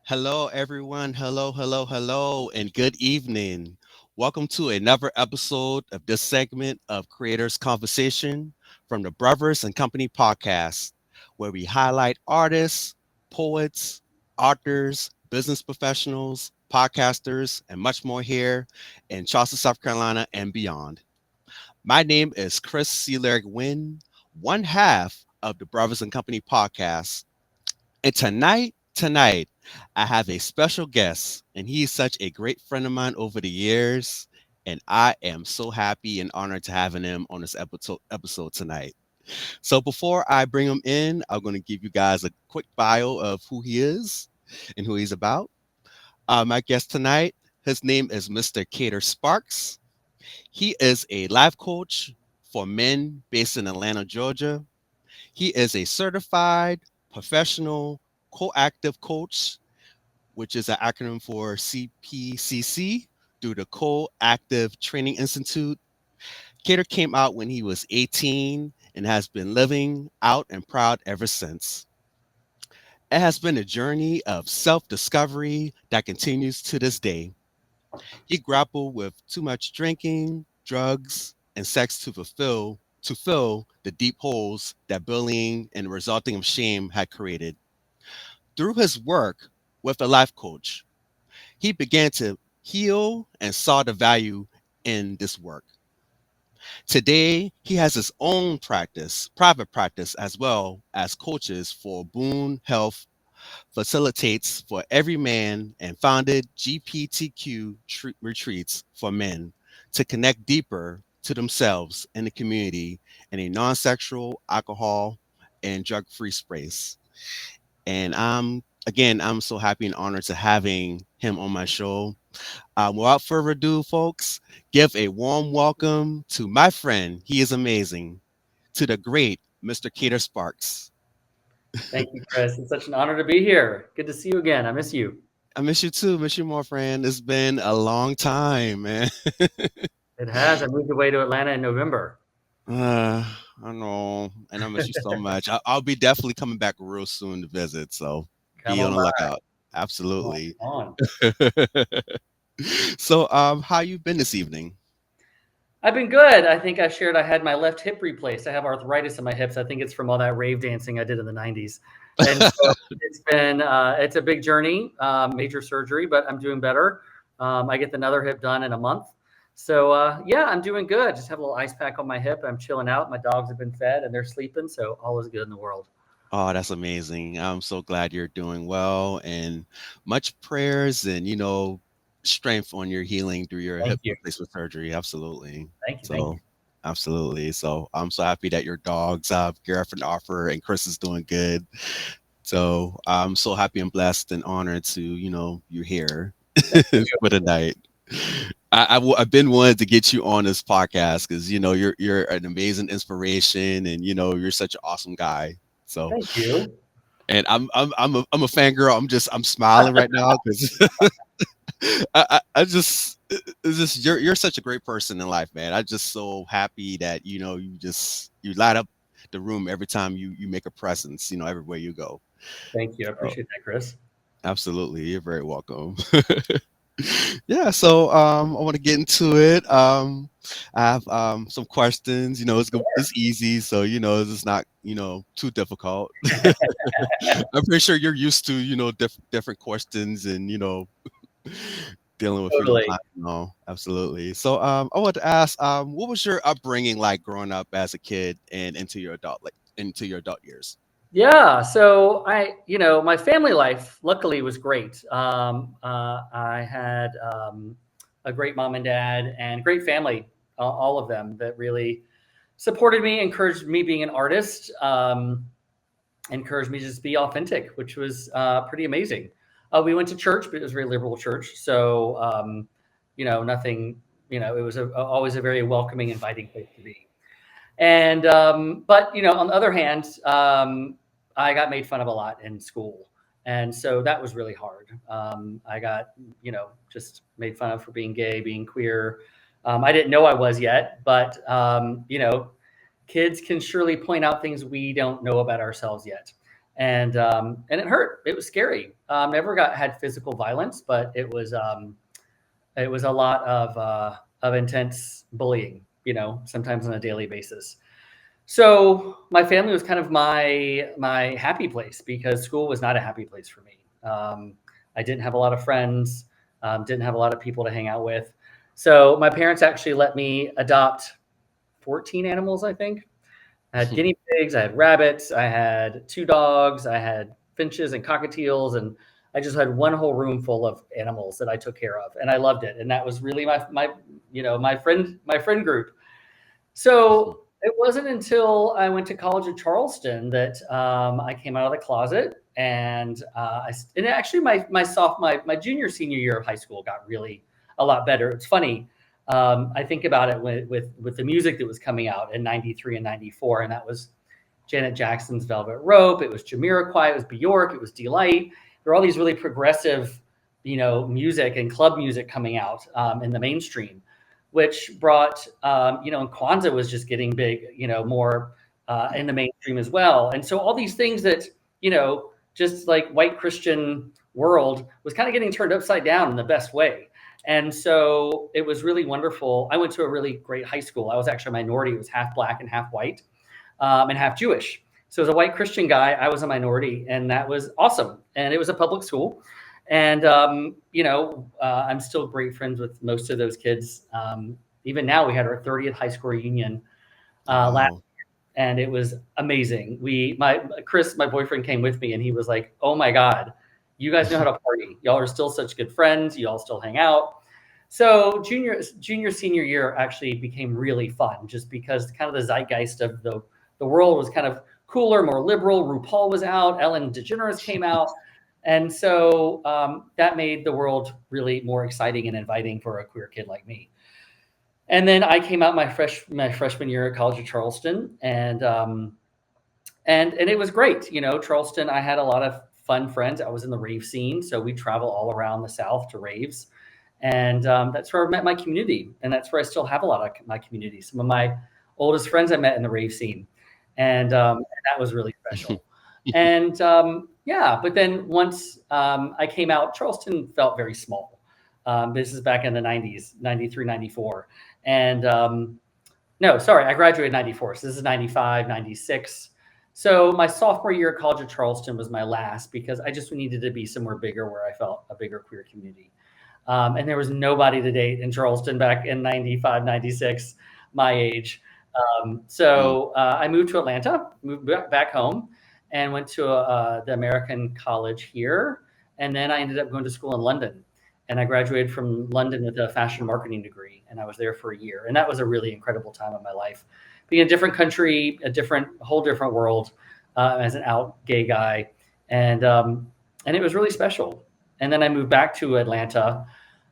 Hello, everyone. Hello, and good evening. Welcome to another episode of this segment of Creators Conversation from the Brothers and Company podcast, where we highlight artists, poets, authors, business professionals, podcasters, and much more here in Charleston, South Carolina, and beyond. My name is Chris Sealerg Wynn, one half of the Brothers and Company podcast. And tonight, I have a special guest, and he is such a great friend of mine over the years. And I am so happy and honored to having him on this episode tonight. So before I bring him in, I'm going to give you guys a quick bio of who he is and who he's about. My guest tonight, his name is Mr. Cator Sparks. He is a life coach for men based in Atlanta, Georgia. He is a certified professional coactive coach, which is an acronym for CPCC, through the Coactive Training Institute. Cater came out when he was 18 and has been living out and proud ever since. It has been a journey of self discovery that continues to this day. He grappled with too much drinking, drugs, and sex to fill the deep holes that bullying and resulting of shame had created. Through his work with a life coach, he began to heal and saw the value in this work. Today, he has his own practice, private practice, as well as coaches for Boone Health facilitates for every man and founded GPTQ retreats for men to connect deeper to themselves and the community in a non-sexual, alcohol, and drug-free space. And I'm so happy and honored to having him on my show. Without further ado, folks, give a warm welcome to my friend. He is amazing. To the great Mr. Cator Sparks. Thank you, Chris. It's such an honor to be here. Good to see you again. I miss you. I miss you too. Miss you more, friend. It's been a long time, man. It has. I moved away to Atlanta in November. Uh, I know, and I miss you so much. I'll be definitely coming back real soon to visit, so Come be on on the by. lookout. Absolutely. Come on. So, how you been this evening? I've been good. I think I shared I had my left hip replaced. I have arthritis in my hips. I think it's from all that rave dancing I did in the 90s. And so it's a big journey, major surgery, but I'm doing better. I get another hip done in a month. So, yeah, I'm doing good. Just have a little ice pack on my hip. I'm chilling out. My dogs have been fed and they're sleeping. So all is good in the world. Oh, that's amazing. I'm so glad you're doing well, and much prayers and strength on your healing through your Thank hip you. replacement surgery. Absolutely. Thank you. Thank So, you. absolutely. So, I'm so happy that your dogs, Gareth and Arthur and Chris is doing good. So, I'm so happy and blessed and honored to, you're here Thank you. for the night. I've been wanting to get you on this podcast because you're an amazing inspiration, and you're such an awesome guy. So, Thank you. and I'm a fangirl. I'm smiling right now because I just it's just you're such a great person in life, man. I'm just so happy that you light up the room every time you make a presence, everywhere you go. Thank you. I So appreciate that, Chris. absolutely, you're very welcome. Yeah, so I want to get into it. I have some questions. It's easy, so it's not too difficult. I'm pretty sure you're used to different questions and dealing with Totally. clients and all. Absolutely. So I want to ask, what was your upbringing like growing up as a kid and into your adult years? Yeah. So my family life luckily was great. I had a great mom and dad and great family, all of them that really supported me, encouraged me being an artist, encouraged me to just be authentic, which was pretty amazing. We went to church, but it was a very liberal church. So, nothing it was always a very welcoming, inviting place to be. And but on the other hand, I got made fun of a lot in school, and so that was really hard. I got just made fun of for being gay, being queer. I didn't know I was yet, but kids can surely point out things we don't know about ourselves yet, and it hurt. It was scary. Never had physical violence, but it was a lot of intense bullying. Sometimes on a daily basis. So my family was kind of my happy place because school was not a happy place for me. I didn't have a lot of friends, didn't have a lot of people to hang out with. So my parents actually let me adopt 14 animals, I think. I had guinea pigs, I had rabbits, I had 2 dogs, I had finches and cockatiels, and I just had one whole room full of animals that I took care of, and I loved it. And that was really my friend group. So it wasn't until I went to college at Charleston that I came out of the closet, and and actually my junior senior year of high school got really a lot better. It's funny. I think about it with the music that was coming out in '93 and '94, and that was Janet Jackson's Velvet Rope. It was Jamiroquai. It was Bjork. It was Delight. There were all these really progressive, music and club music coming out in the mainstream, which brought, and Kwanzaa was just getting big, more in the mainstream as well. And so all these things that, just like white Christian world was kind of getting turned upside down in the best way. And so it was really wonderful. I went to a really great high school. I was actually a minority. It was half black and half white, and half Jewish. So as a white Christian guy, I was a minority, and that was awesome. And it was a public school. And, I'm still great friends with most of those kids. Even now, we had our 30th high school reunion last Wow. year, and it was amazing. Chris, my boyfriend, came with me, and he was like, "Oh my God, you guys know how to party. Y'all are still such good friends. You all still hang out." So junior, senior year actually became really fun, just because kind of the zeitgeist of the world was kind of cooler, more liberal. RuPaul was out, Ellen DeGeneres came out. And so that made the world really more exciting and inviting for a queer kid like me. And then I came out my freshman year at College of Charleston, and it was great. Charleston, I had a lot of fun friends. I was in the rave scene, so we travel all around the South to raves, and that's where I met my community, and that's where I still have a lot of my community. Some of my oldest friends I met in the rave scene, and that was really special. And yeah, but then once I came out, Charleston felt very small. This is back in the 90s, 93, 94. And no, sorry, I graduated in 94. So this is 95, 96. So my sophomore year at College of Charleston was my last because I just needed to be somewhere bigger where I felt a bigger queer community. And there was nobody to date in Charleston back in 95, 96, my age. Mm. So I moved to Atlanta, moved back home, and went to the American college here. And then I ended up going to school in London. And I graduated from London with a fashion marketing degree. And I was there for a year. And that was a really incredible time of my life. Being in a different country, a whole different world as an out gay guy. And it was really special. And then I moved back to Atlanta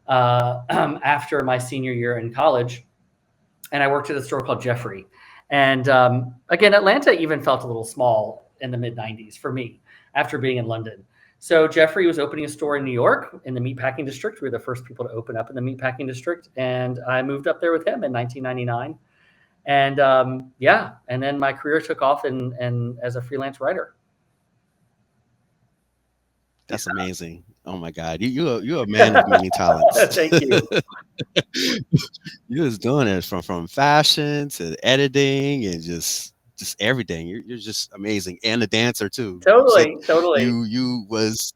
after my senior year in college, and I worked at a store called Jeffrey. And again, Atlanta even felt a little small in the mid 90s for me after being in London. So Jeffrey was opening a store in New York in the meatpacking district. We were the first people to open up in the meatpacking district, and I moved up there with him in 1999. And yeah, and then my career took off in as a freelance writer. That's amazing. Oh my God. You're a man of many talents. Thank you. You was doing it from fashion to editing and just everything. You're just amazing. And a dancer too. You said Totally, totally. you was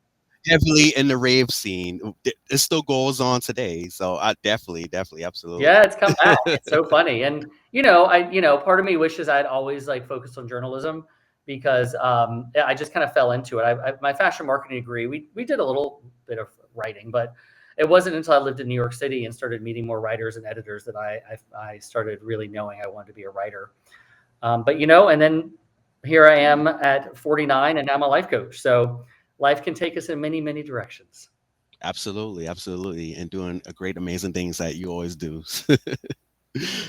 heavily in the rave scene. It still goes on today. So I definitely, Yeah, absolutely. it's come back. It's so funny. And part of me wishes I'd always like focused on journalism because I just kind of fell into it. My fashion marketing degree, we did a little bit of writing, but it wasn't until I lived in New York City and started meeting more writers and editors that I started really knowing I wanted to be a writer. But and then here I am at 49, and now I'm a life coach. So life can take us in many, many directions. Absolutely, absolutely, and doing a great, amazing things that you always do.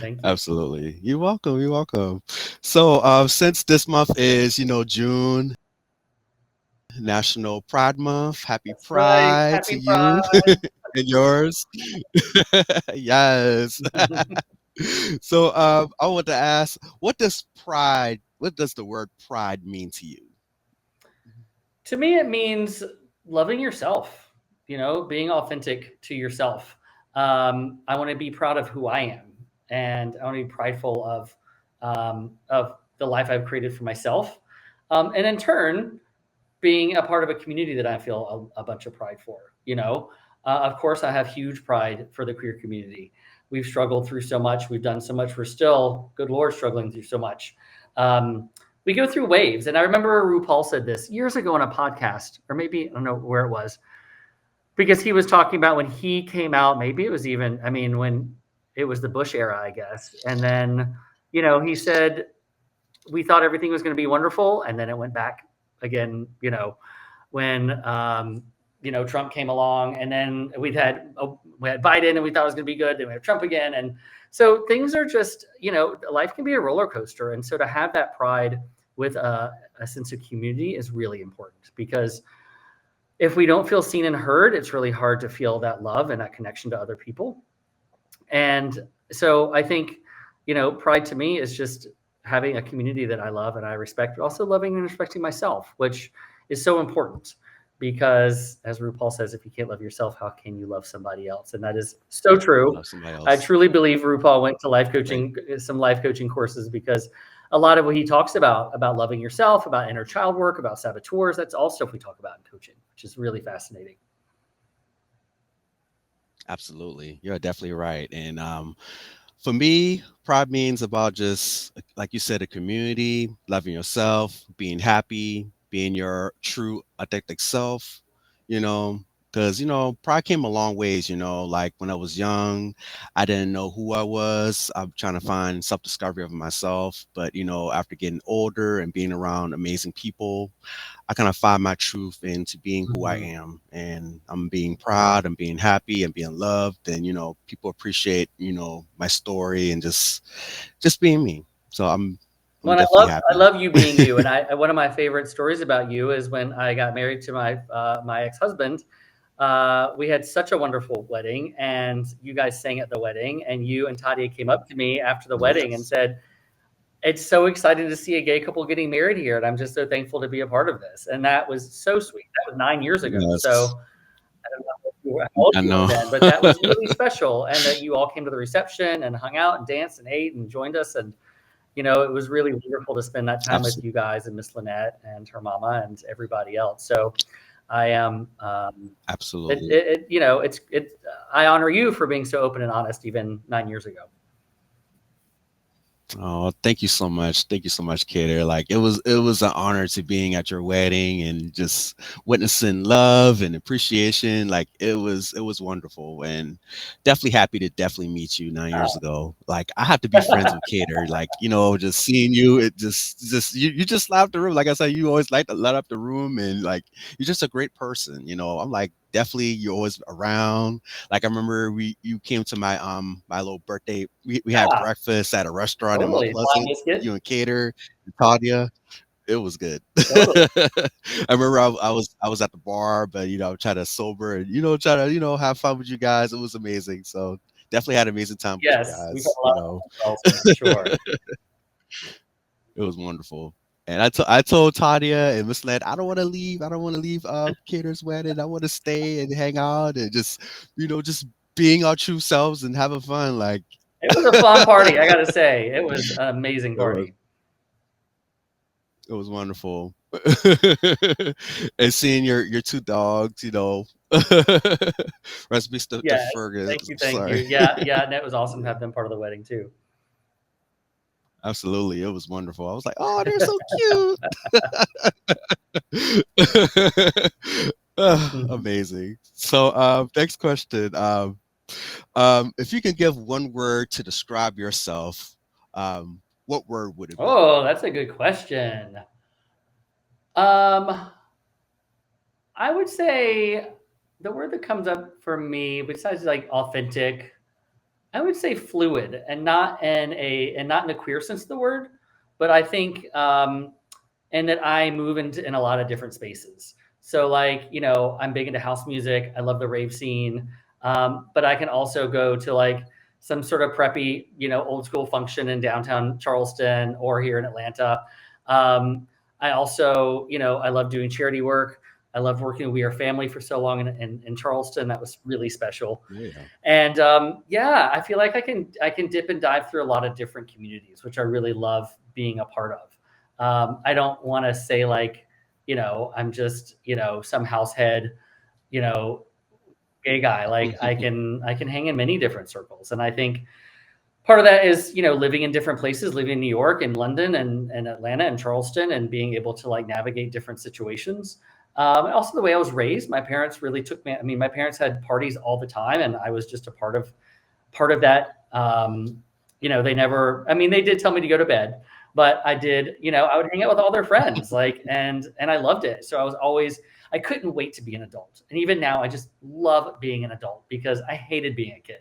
Thank you. Absolutely, you're welcome. You're welcome. So, since this month is, June, National Pride Month, happy That's right. Pride to Happy you Pride. and yours. Yes. So, I want to ask, what does the word pride mean to you? To me, it means loving yourself, being authentic to yourself. I want to be proud of who I am, and I want to be prideful of the life I've created for myself, and in turn, being a part of a community that I feel a bunch of pride for. Of course, I have huge pride for the queer community. We've struggled through so much. We've done so much. We're still, good Lord, struggling through so much. Um, we go through waves. And I remember RuPaul said this years ago on a podcast, or maybe I don't know where it was, because he was talking about when he came out, maybe it was even, I mean, when it was the Bush era, I guess. And then, he said, we thought everything was going to be wonderful. And then it went back again, when Trump came along, and then we had Biden, and we thought it was going to be good. Then we have Trump again, and so things are just life can be a roller coaster, and so to have that pride with a sense of community is really important, because if we don't feel seen and heard, it's really hard to feel that love and that connection to other people. And so I think pride to me is just having a community that I love and I respect, but also loving and respecting myself, which is so important, because as RuPaul says, if you can't love yourself, how can you love somebody else? And that is so true. Love somebody I else. truly believe RuPaul went to Right. some life coaching courses, because a lot of what he talks about loving yourself, about inner child work, about saboteurs, that's all stuff we talk about in coaching, which is really fascinating. Absolutely. You're definitely right. And for me, pride means about just, like you said, a community, loving yourself, being happy, being your true, authentic self, you know, because, pride came a long ways, like when I was young, I didn't know who I was. I'm trying to find self discovery of myself. But, after getting older and being around amazing people, I kind of find my truth into being who I Mhm. am, and I'm being proud, I'm being happy, and being loved, and people appreciate my story and just being me. So I'm Well, definitely I happy. love you being you, and I one of my favorite stories about you is when I got married to my ex-husband. We had such a wonderful wedding, and you guys sang at the wedding, and you and Tadia came up to me after the wedding and Yes, said, "It's so exciting to see a gay couple getting married here, and I'm just so thankful to be a part of this." And that was so sweet. That was 9 years ago. yes, So I don't know how old I you were know. then, but that was really special, and that you all came to the reception and hung out and danced and ate and joined us, and it was really wonderful to spend that time with Absolutely, you guys and Miss Lynette and her mama and everybody else. So I am, absolutely. I honor you for being so open and honest even 9 years ago. Oh, thank you so much. Thank you so much, Kater. Like it was an honor to being at your wedding and just witnessing love and appreciation. Like it was wonderful, and definitely happy to definitely meet you 9 years ago. Like I have to be friends with Kater. Like, just seeing you, it just you just light up the room. Like I said, you always like to light up the room, and like you're just a great person. I'm like, definitely you're always around. Like I remember you came to my little birthday. We had Yeah, breakfast at a restaurant in Mount totally. Flying Pleasant. biscuit. You and Cater and Claudia. It was good. Totally. I remember I was at the bar, but try to sober and try to have fun with you guys. It was amazing. So definitely had an amazing time with you Yes, we've had guys. a lot of fun with Carlson for sure. It was wonderful. And I told Tadia and Miss Led, I don't want to leave. I don't want to leave Cater's wedding. I want to stay and hang out and just being our true selves and having fun. Like It was a fun party, I got to say. It was an amazing it was party. it was wonderful. And seeing your two dogs, rest be to Yes, Fergus. thank you, thank you. Sorry. Yeah, yeah, and it was awesome to have them part of the wedding too. Absolutely. It was wonderful. I was like, oh, they're so cute. Mhm. Amazing. So, next question. If you can give one word to describe yourself, what word would it be? Oh, that's a good question. Um, I would say The word that comes up for me, besides like authentic, I would say fluid, and not in a queer sense of the word, but I think and that I move in a lot of different spaces. So like, I'm big into house music. I love the rave scene. But I can also go to like some sort of preppy, old school function in downtown Charleston or here in Atlanta. I also, I love doing charity work. I loved working with We Are Family for so long in Charleston. That was really special. Oh yeah. And yeah, I feel like I can dip and dive through a lot of different communities, which I really love being a part of. I don't want to say like, I'm just some house head, you know, gay guy. Like I can hang in many different circles, and I think part of that is living in different places, living in New York and London and Atlanta and Charleston, and being able to like navigate different situations. And also the way I was raised, my parents really took me. I mean, my parents had parties all the time, and I was just a part of that. They never. I mean, they did tell me to go to bed, but I did. I would hang out with all their friends, like, and I loved it. So I couldn't wait to be an adult, and even now, I just love being an adult because I hated being a kid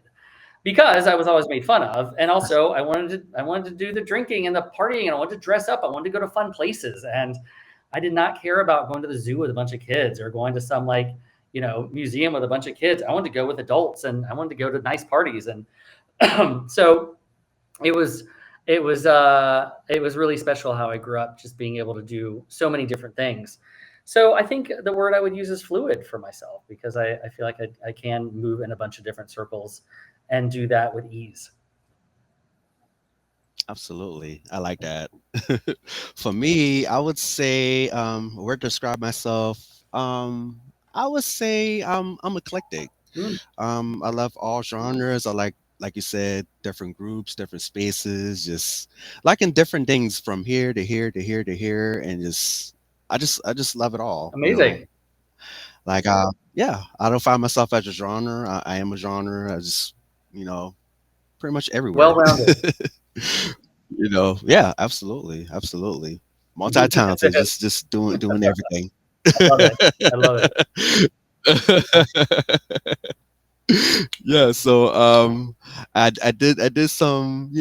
because I was always made fun of, and also I wanted to do the drinking and the partying, and I wanted to dress up. I wanted to go to fun places, and I did not care about going to the zoo with a bunch of kids or going to some like museum with a bunch of kids. I wanted to go with adults, and I wanted to go to nice parties, and so it was it was really special how I grew up, just being able to do so many different things. So I think the word I would use is fluid for myself because I feel like I can move in a bunch of different circles and do that with ease. Absolutely. I like that. For me, I would say, where to describe myself, I would say I'm eclectic. Mm, I love all genres. I like you said, different groups, different spaces, just liking different things from here to here to here to here, and I just love it all. amazing. Like yeah, I don't find myself as a genre. I am a genre. I just you know pretty much Well everywhere. rounded. Yeah, absolutely, absolutely. Multi-talented, I just doing everything. love it. I love it. Yeah, so I did some,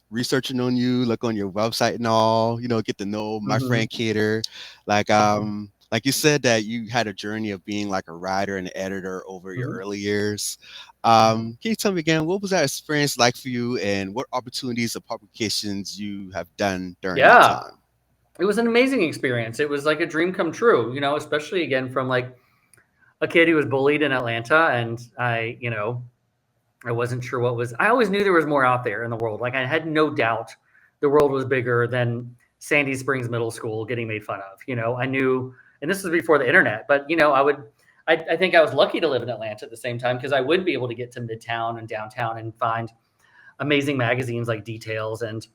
researching on you, look on your website and all, get to know my Hmm. friend Cator. Like you said that you had a journey of being like a writer and editor over your Hmm. early years. Hmm. Can you tell me again, what was that experience like for you and what opportunities or publications you have done during that Yeah, time? it was an amazing experience. It was like a dream come true, especially again from like a kid who was bullied in Atlanta, and I wasn't sure what was. I always knew there was more out there in the world. Like I had no doubt the world was bigger than Sandy Springs Middle School getting made fun of. I knew, and this was before the internet. But I would. I think I was lucky to live in Atlanta at the same time because I would be able to get to Midtown and downtown and find amazing magazines like Details and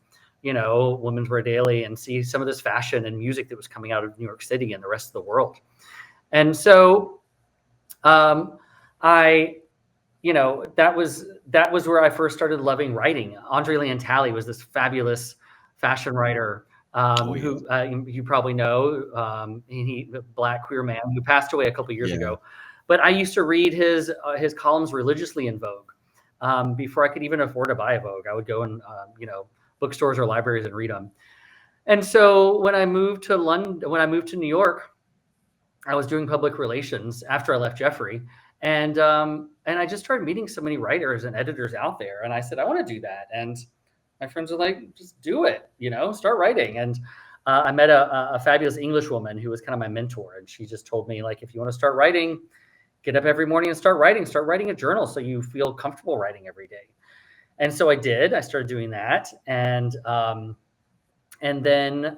Women's Wear Daily and see some of this fashion and music that was coming out of New York City and the rest of the world. And so um, I that was where I first started loving writing. Andre Leon Talley was this fabulous fashion writer Oh yeah. who you probably know. He a black queer man who passed away a couple years Yeah. ago. But I used to read his columns religiously in Vogue before I could even afford to buy a Vogue. I would go in bookstores or libraries and read them. And so when I moved to New York, I was doing public relations after I left Jeffrey, and I just started meeting so many writers and editors out there, and I said I want to do that, and my friends were like, just do it, start writing, and I met a fabulous English woman who was kind of my mentor, and she just told me like, if you want to start writing, get up every morning and start writing a journal so you feel comfortable writing every day, and so I did. I started doing that, and then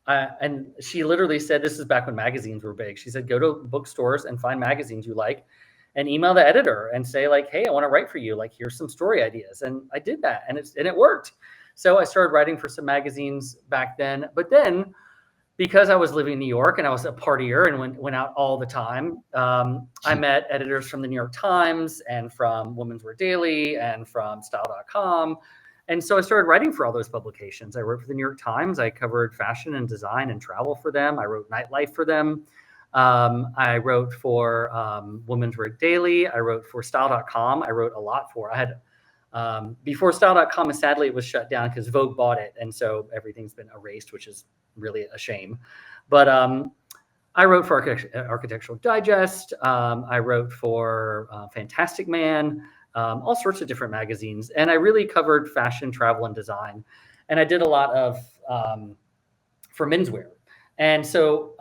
and she literally said, this is back when magazines were big. She said, go to bookstores and find magazines you like and email the editor and say like, hey, I want to write for you. Like, here's some story ideas. And I did that, and it worked. So I started writing for some magazines back then. But then because I was living in New York and I was a partier and went out all the time, I met editors from the New York Times and from Women's Wear Daily and from Style.com. And so I started writing for all those publications. I wrote for the New York Times. I covered fashion and design and travel for them. I wrote nightlife for them. I wrote for Women's Wear Daily. I wrote for Style.com. I wrote a lot for. I had before Style.com, and sadly it was shut down because Vogue bought it, and so everything's been erased, which is really a shame. But I wrote for Architectural Digest. I wrote for Fantastic Man, all sorts of different magazines, and I really covered fashion, travel, and design. And I did a lot of for menswear. And so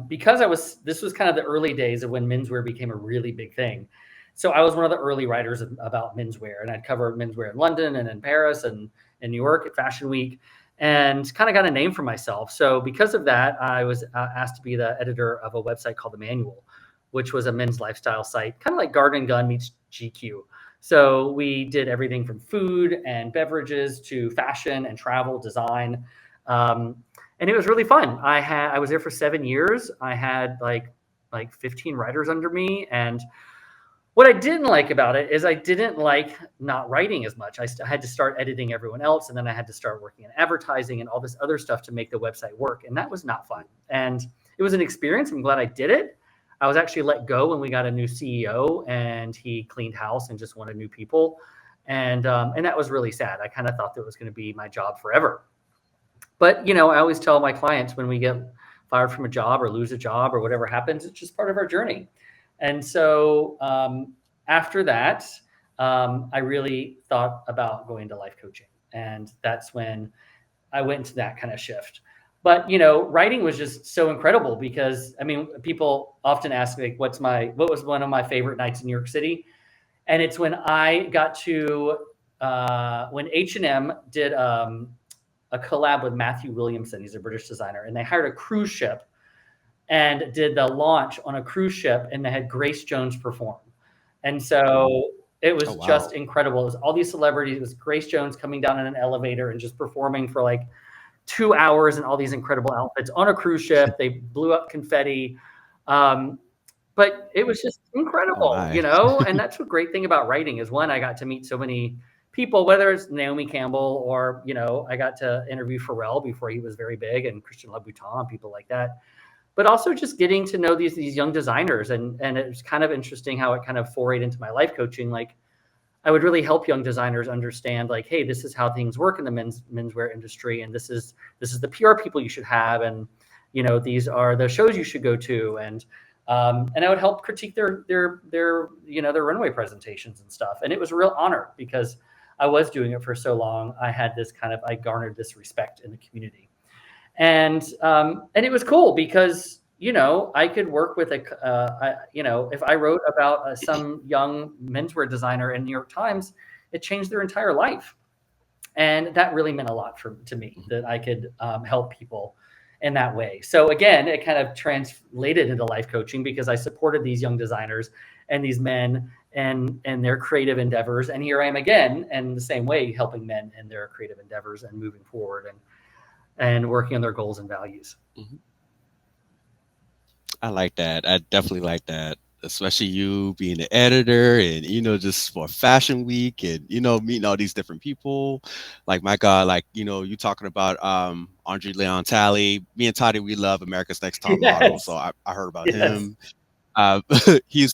because this was kind of the early days of when menswear became a really big thing. So I was one of the early writers about menswear, and I'd cover menswear in London and in Paris and in New York at Fashion Week, and kind of got a name for myself. So because of that, I was asked to be the editor of a website called The Manual, which was a men's lifestyle site, kind of like Garden Gun meets GQ. So we did everything from food and beverages to fashion and travel, design. And it was really fun. I was there for 7 years. I had like 15 writers under me, and what I didn't like about it is I didn't like not writing as much. I had to start editing everyone else, and then I had to start working in advertising and all this other stuff to make the website work, and that was not fun. And it was an experience. I'm glad I did it. I was actually let go when we got a new CEO, and he cleaned house and just wanted new people, and that was really sad. I kind of thought that was going to be my job forever. But I always tell my clients, when we get fired from a job or lose a job or whatever happens, it's just part of our journey. And so after that, I really thought about going to life coaching. And that's when I went into that kind of shift. But, writing was just so incredible because, people often ask me, like, what was one of my favorite nights in New York City? And it's when I got to, when H&M did a collab with Matthew Williamson. He's a British designer. And they hired a cruise ship and did the launch on a cruise ship, and they had Grace Jones perform. And so it was just incredible. It was all these celebrities. It was Grace Jones coming down in an elevator and just performing for like 2 hours in all these incredible outfits on a cruise ship. They blew up confetti. But it was just incredible, and that's the great thing about writing is, one, I got to meet so many people, whether it's Naomi Campbell or, I got to interview Pharrell before he was very big, and Christian Louboutin, people like that. But also just getting to know these young designers. And it was kind of interesting how it kind of forayed into my life coaching. Like, I would really help young designers understand, like, hey, this is how things work in the menswear industry. And this is the PR people you should have. And, these are the shows you should go to. And I would help critique their runway presentations and stuff. And it was a real honor because I was doing it for so long. I garnered this respect in the community. And it was cool because, I could work with if I wrote about some young menswear designer in New York Times, it changed their entire life. And that really meant a lot to me, that I could help people in that way. So again, it kind of translated into life coaching because I supported these young designers and these men and their creative endeavors. And here I am again, in the same way, helping men in their creative endeavors and moving forward and working on their goals and values. Mm-hmm. I like that. I definitely like that, especially you being the editor and, just for Fashion Week and, meeting all these different people. Like, my God, like, you talking about Andre Leon Talley. Me and Toddy, we love America's Next Top Model. So I heard about him. He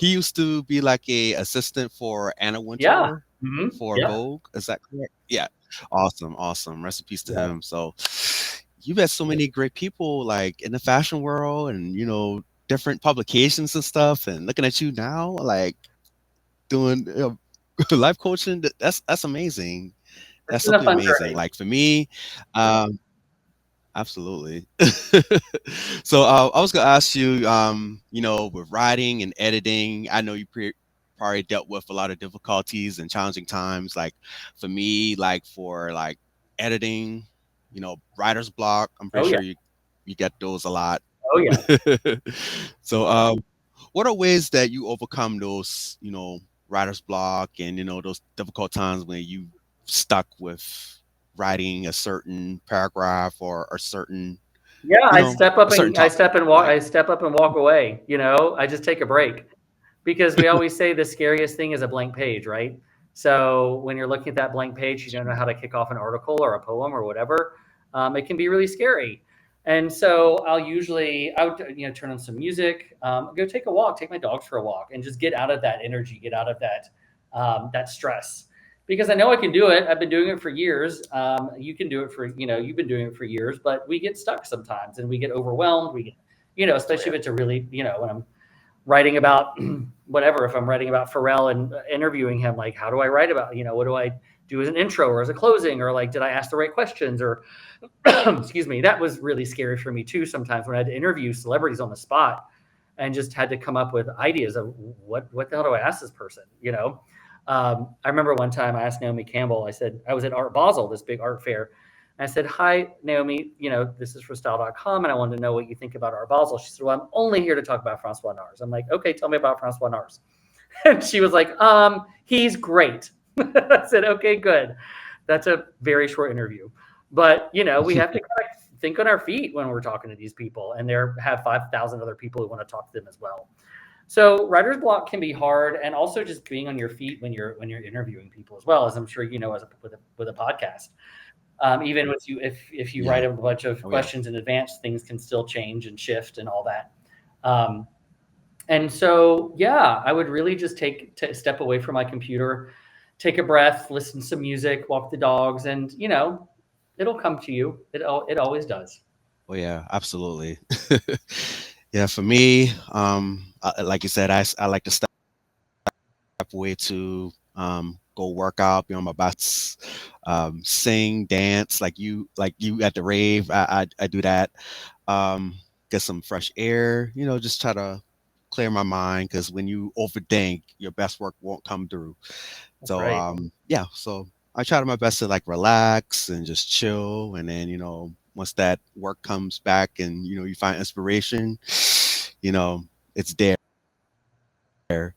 used to be like a assistant for Anna Wintour for Vogue. Is that correct? Yeah. Awesome. Rest in peace to him. So you've had so many great people like in the fashion world and, different publications and stuff. And looking at you now, like doing life coaching, that's amazing. That's something amazing. Journey. Like for me, absolutely. So I was gonna ask you, with writing and editing, I know you probably dealt with a lot of difficulties and challenging times. Like for me, like for like editing, writer's block. I'm pretty sure you get those a lot. Oh yeah. So what are ways that you overcome those, writer's block and those difficult times when you stuck with writing a certain paragraph or a certain I step up and walk away. I just take a break because we always say the scariest thing is a blank page, right? So when you're looking at that blank page, you don't know how to kick off an article or a poem or whatever. It can be really scary. And so I would, turn on some music, go take a walk, take my dogs for a walk, and just get out of that energy, get out of that stress. Because I know I can do it. I've been doing it for years. You can do it for, you've been doing it for years, but we get stuck sometimes and we get overwhelmed. We get, Oh especially yeah. if it's a really, when I'm writing about whatever, if I'm writing about Pharrell and interviewing him, like, how do I write about, what do I do as an intro or as a closing, or like, did I ask the right questions, or excuse me, that was really scary for me too sometimes when I had to interview celebrities on the spot and just had to come up with ideas of what the hell do I ask this person, I remember one time I asked Naomi Campbell, I said, I was at Art Basel, this big art fair. And I said, hi, Naomi, this is for style.com, and I wanted to know what you think about Art Basel. She said, well, I'm only here to talk about Francois Nars. I'm like, okay, tell me about Francois Nars. And she was like, he's great. I said, okay, good. That's a very short interview. But, we have to kind of think on our feet when we're talking to these people, and there have 5,000 other people who want to talk to them as well. So writer's block can be hard, and also just being on your feet when you're interviewing people as well, as I'm sure with a podcast. Even with you, if you Yeah. write a bunch of Oh yeah. questions in advance, things can still change and shift and all that. Um, and so, yeah, I would really just step away from my computer, take a breath, listen to some music, walk the dogs, and it'll come to you. It always does. Oh yeah. Absolutely. Yeah. For me, like you said, I like to step away to go work out, be on my butts, sing, dance, like you at the rave. I do that. Get some fresh air. Just try to clear my mind because when you overthink, your best work won't come through. That's So right. yeah, so I try to my best to like relax and just chill, and then once that work comes back and you find inspiration, you know it's there.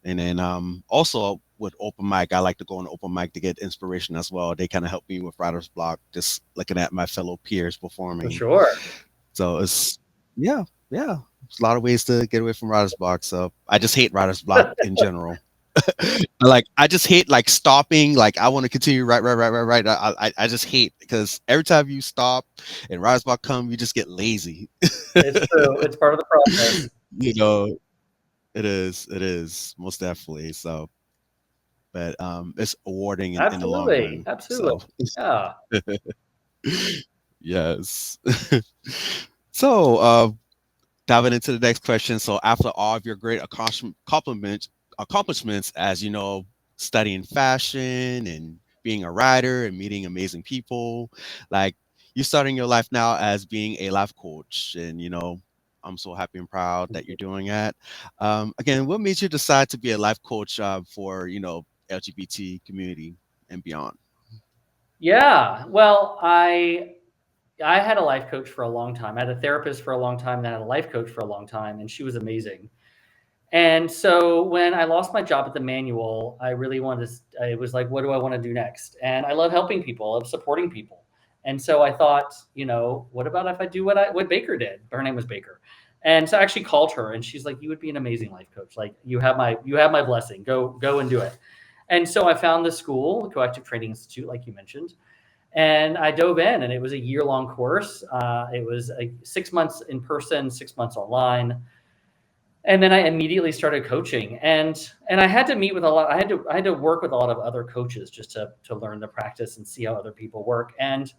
And then also with open mic, I like to go on open mic to get inspiration as well. They kind of help me with writer's block, just looking at my fellow peers For performing. sure. So it's yeah, yeah. There's a lot of ways to get away from writer's block. So I just hate writer's block in general. I just hate like stopping. Like I want to continue right. I just hate because every time you stop and writer's block come, you just get lazy. It's true. It's part of the process. you know, it is most definitely. So, but it's rewarding in the long Absolutely. run. Absolutely. So Yeah. yes. So diving into the next question. So after all of your great accomplishments as studying fashion and being a writer and meeting amazing people, like you starting your life now as being a life coach, and I'm so happy and proud that you're doing that. Again, what made you decide to be a life coach for LGBT community and beyond? Yeah. Well, I had a life coach for a long time. I had a therapist for a long time, and then I had a life coach for a long time, and she was amazing. And so when I lost my job at the manual, I really wanted to, I was like, what do I want to do next? And I love helping people, I love supporting people. And so I thought, what about if I do what Baker did? Her name was Baker. And so I actually called her, and she's like, you would be an amazing life coach. Like you have my blessing. Go and do it. And so I found the school, the Coactive Training Institute, like you mentioned, and I dove in, and it was a year-long course. It was 6 months in person, 6 months online, and then I immediately started coaching. And I had to meet with a lot. I had to work with a lot of other coaches just to learn the practice and see how other people work. And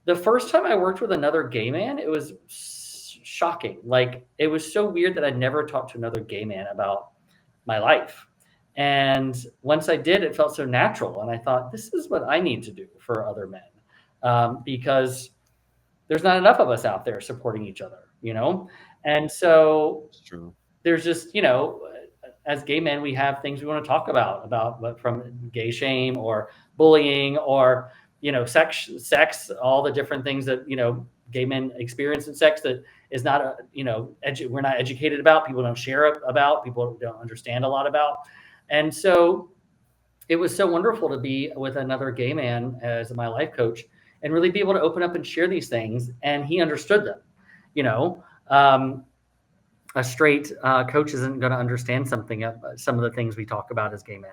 the first time I worked with another gay man, it was shocking. Like, it was so weird that I'd never talked to another gay man about my life. And once I did, it felt so natural. And I thought, this is what I need to do for other men, because there's not enough of us out there supporting each other. And so It's true. there's just, as gay men, we have things we want to talk about what, from gay shame or bullying or, sex, all the different things that, gay men experience in sex that is not, we're not educated about, people don't share about, people don't understand a lot about. And so it was so wonderful to be with another gay man as my life coach and really be able to open up and share these things. And he understood them, you know, um, a straight coach isn't going to understand some of the things we talk about as gay men,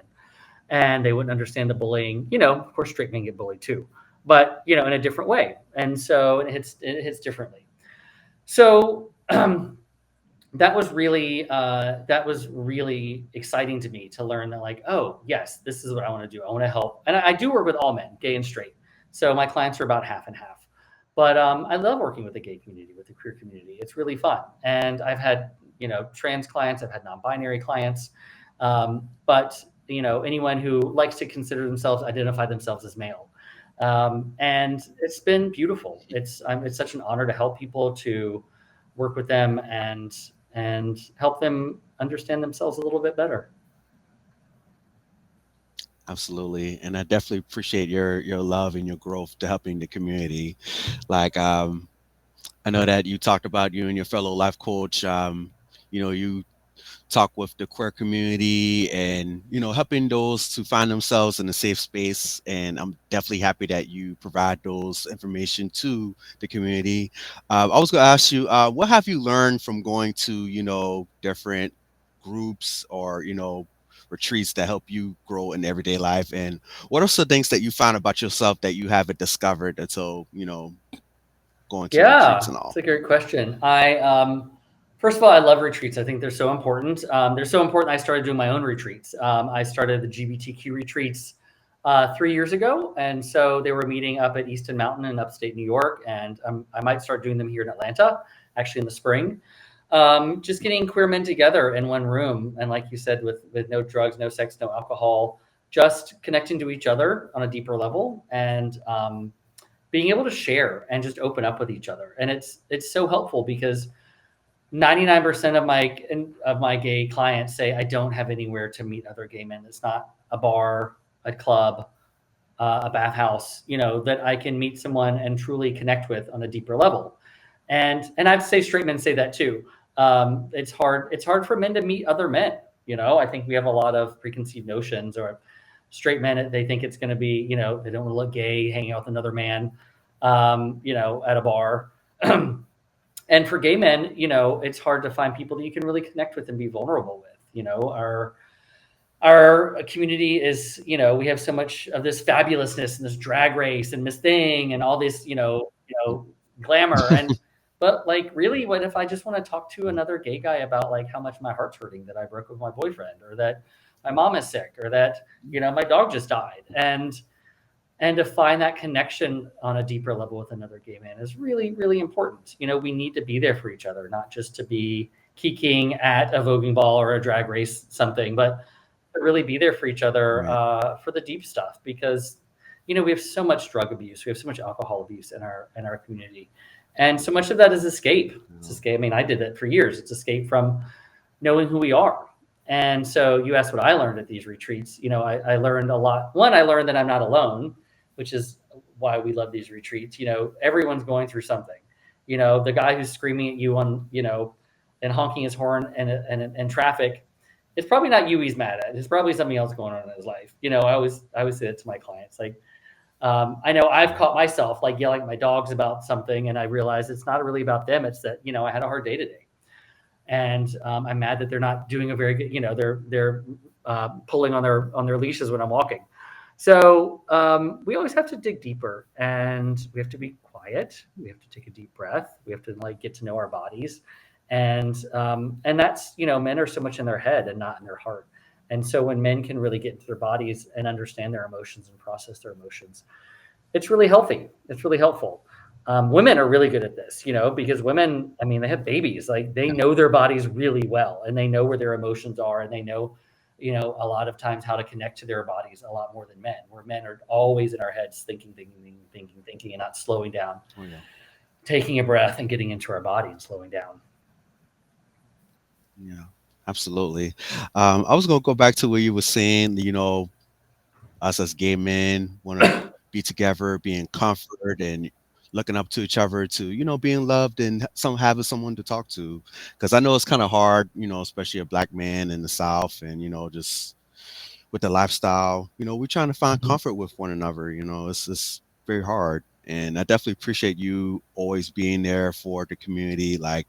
and they wouldn't understand the bullying. Of course, straight men get bullied too, but in a different way, and so it hits differently. So that was really exciting to me to learn that, like, oh yes, this is what I want to do. I want to help, and I do work with all men, gay and straight. So my clients are about half and half. But I love working with the gay community, with the queer community. It's really fun, and I've had trans clients, I've had non-binary clients, but anyone who likes to consider themselves, identify themselves as male. And it's been beautiful. It's such an honor to help people, to work with them, and help them understand themselves a little bit better. Absolutely. And I definitely appreciate your love and your growth to helping the community. Like I know that you talked about you and your fellow life coach. You talk with the queer community and helping those to find themselves in a safe space, and I'm definitely happy that you provide those information to the community. I was going to ask you, what have you learned from going to different groups or retreats that help you grow in everyday life, and what are some things that you found about yourself that you haven't discovered until going to retreats Yeah, and it's all? a great question. First of all, I love retreats. I think they're so important. They're so important. I started doing my own retreats. I started the GBTQ retreats 3 years ago, and so they were meeting up at Easton Mountain in upstate New York, and I might start doing them here in Atlanta, actually in the spring. Just getting queer men together in one room, and like you said, with no drugs, no sex, no alcohol, just connecting to each other on a deeper level, and being able to share and just open up with each other. And it's so helpful because 99% of my gay clients say, I don't have anywhere to meet other gay men. It's not a bar, a club, a bathhouse, that I can meet someone and truly connect with on a deeper level. And I'd say straight men say that too. It's hard for men to meet other men. I think we have a lot of preconceived notions, or straight men, they think it's going to be, they don't want to look gay hanging out with another man, at a bar. And for gay men, it's hard to find people that you can really connect with and be vulnerable with. Our community is, we have so much of this fabulousness and this drag race and Miss Thing and all this, glamour. But like, really, what if I just want to talk to another gay guy about like how much my heart's hurting that I broke with my boyfriend, or that my mom is sick, or that, my dog just died. And to find that connection on a deeper level with another gay man is really, really important. We need to be there for each other, not just to be kikiing at a voguing ball or a drag race something, but to really be there for each other, Right. for the deep stuff. Because we have so much drug abuse, we have so much alcohol abuse in our community, and so much of that is escape. It's Yeah. escape. I mean, I did it for years. It's escape from knowing who we are. And so you asked what I learned at these retreats. I learned a lot. One, I learned that I'm not alone, which is why we love these retreats. Everyone's going through something. The guy who's screaming at you and honking his horn and traffic, it's probably not you he's mad at. It's probably something else going on in his life. I always say it to my clients. Like, I know I've Right. caught myself like yelling at my dogs about something, and I realize it's not really about them. It's that I had a hard day today, and I'm mad that they're not doing a very good. They're pulling on their leashes when I'm walking. So we always have to dig deeper, and we have to be quiet. We have to take a deep breath. We have to like get to know our bodies, and that's men are so much in their head and not in their heart. And so when men can really get into their bodies and understand their emotions and process their emotions, it's really healthy. It's really helpful. Women are really good at this, because women, I mean, they have babies, like they Yeah. know their bodies really well, and they know where their emotions are, and they know, a lot of times how to connect to their bodies a lot more than men, where men are always in our heads thinking, thinking, thinking, thinking, thinking, and not slowing down, Oh yeah. taking a breath and getting into our body and slowing down. Yeah. Absolutely. I was gonna go back to where you were saying, us as gay men want to be together, be in comfort, and looking up to each other, to being loved and having someone to talk to. Because I know it's kind of hard, especially a black man in the South, and just with the lifestyle, we're trying to find Mhm. comfort with one another. It's very hard. And I definitely appreciate you always being there for the community. Like,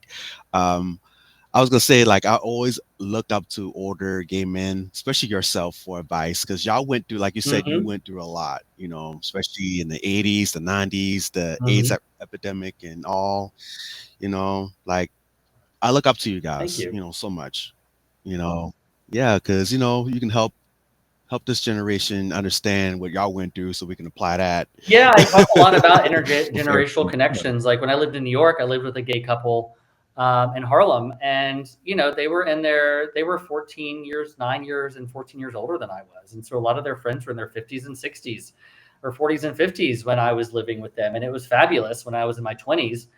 um, I was gonna say, like, I always looked up to older gay men, especially yourself, for advice, because y'all went through, like you said, you Hmm. went through a lot, especially in the '80s, the '90s, the AIDS Hmm. epidemic, and all. Like, I look up to you Thank guys, you. so much. You know, yeah, because you can help this generation understand what y'all went through, so we can apply that Yeah, I talk a lot about with intergenerational everything. connections. Like when I lived in New York, I lived with a gay couple in Harlem, and they were 14 years, 9 years, and 14 years older than I was, and so a lot of their friends were in their 50s and 60s, or 40s and 50s when I was living with them, and it was fabulous when I was in my 20s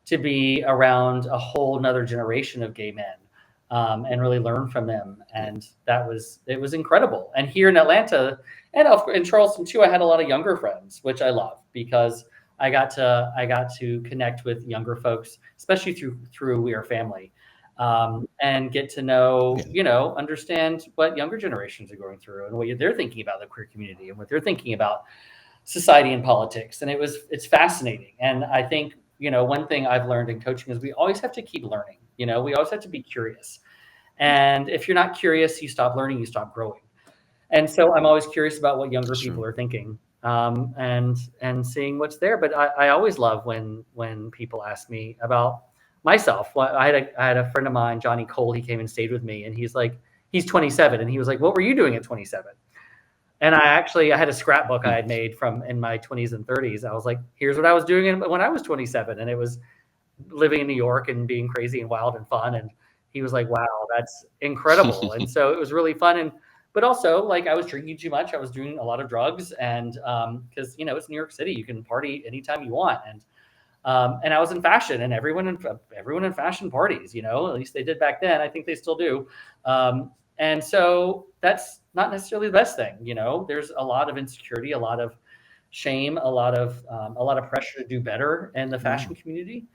to be around a whole nother generation of gay men. And really learn from them, Yeah, and it was incredible. And here in Atlanta, and in Charleston too, I had a lot of younger friends, which I love because I got to connect with younger folks, especially through We Are Family, and get to know, yeah, understand what younger generations are going through and what they're thinking about the queer community and what they're thinking about society and politics. And it's fascinating. And I think, one thing I've learned in coaching is we always have to keep learning. We always have to be curious. And if you're not curious, you stop learning, you stop growing. And so I'm always curious about what younger that's people true. are thinking, and seeing what's there. But I always love when people ask me about myself. Well, I had a friend of mine, Johnny Cole. He came and stayed with me, and he's 27, and he was like, "What were you doing at 27?" And I had a scrapbook I Hmm. had made from in my 20s and 30s. I was like, "Here's what I was doing when I was 27," and it was living in New York and being crazy and wild and fun. And he was like, "Wow, that's incredible." And so it was really fun. And but also, like, I was drinking too much. I was doing a lot of drugs, and because it's New York City, you can party anytime you want. And I was in fashion, and everyone in fashion parties. At least they did back then. I think they still do. And so that's not necessarily the best thing. There's a lot of insecurity, a lot of shame, a lot of pressure to do better in the Yeah. fashion community.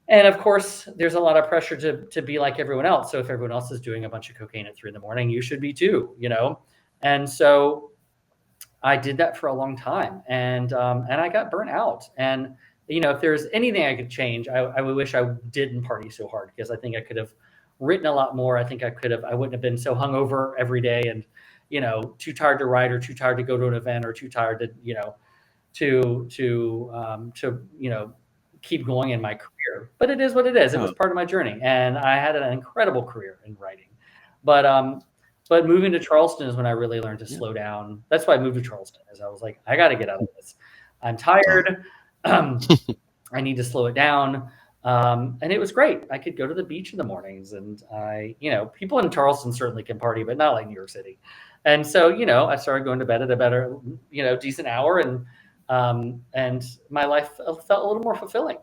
And of course, there's a lot of pressure to be like everyone else. So if everyone else is doing a bunch of cocaine at 3 in the morning, you should be too. And so I did that for a long time, and I got burnt out. And if there's anything I could change, I would wish I didn't party so hard, because I think I could have written a lot more. I think I wouldn't have been so hungover every day, and too tired to write, or too tired to go to an event, or too tired to keep going in my career. But it is what it is. It Yeah. was part of my journey, and I had an incredible career in writing. But moving to Charleston is when I really learned to Yeah. slow down. That's why I moved to Charleston. Is I was like, I got to get out of this. I'm Oh. tired. I need to slow it down. And it was great. I could go to the beach in the mornings, and people in Charleston certainly can party, but not like New York City. And so, I started going to bed at a better, decent hour, and my life felt a little more fulfilling,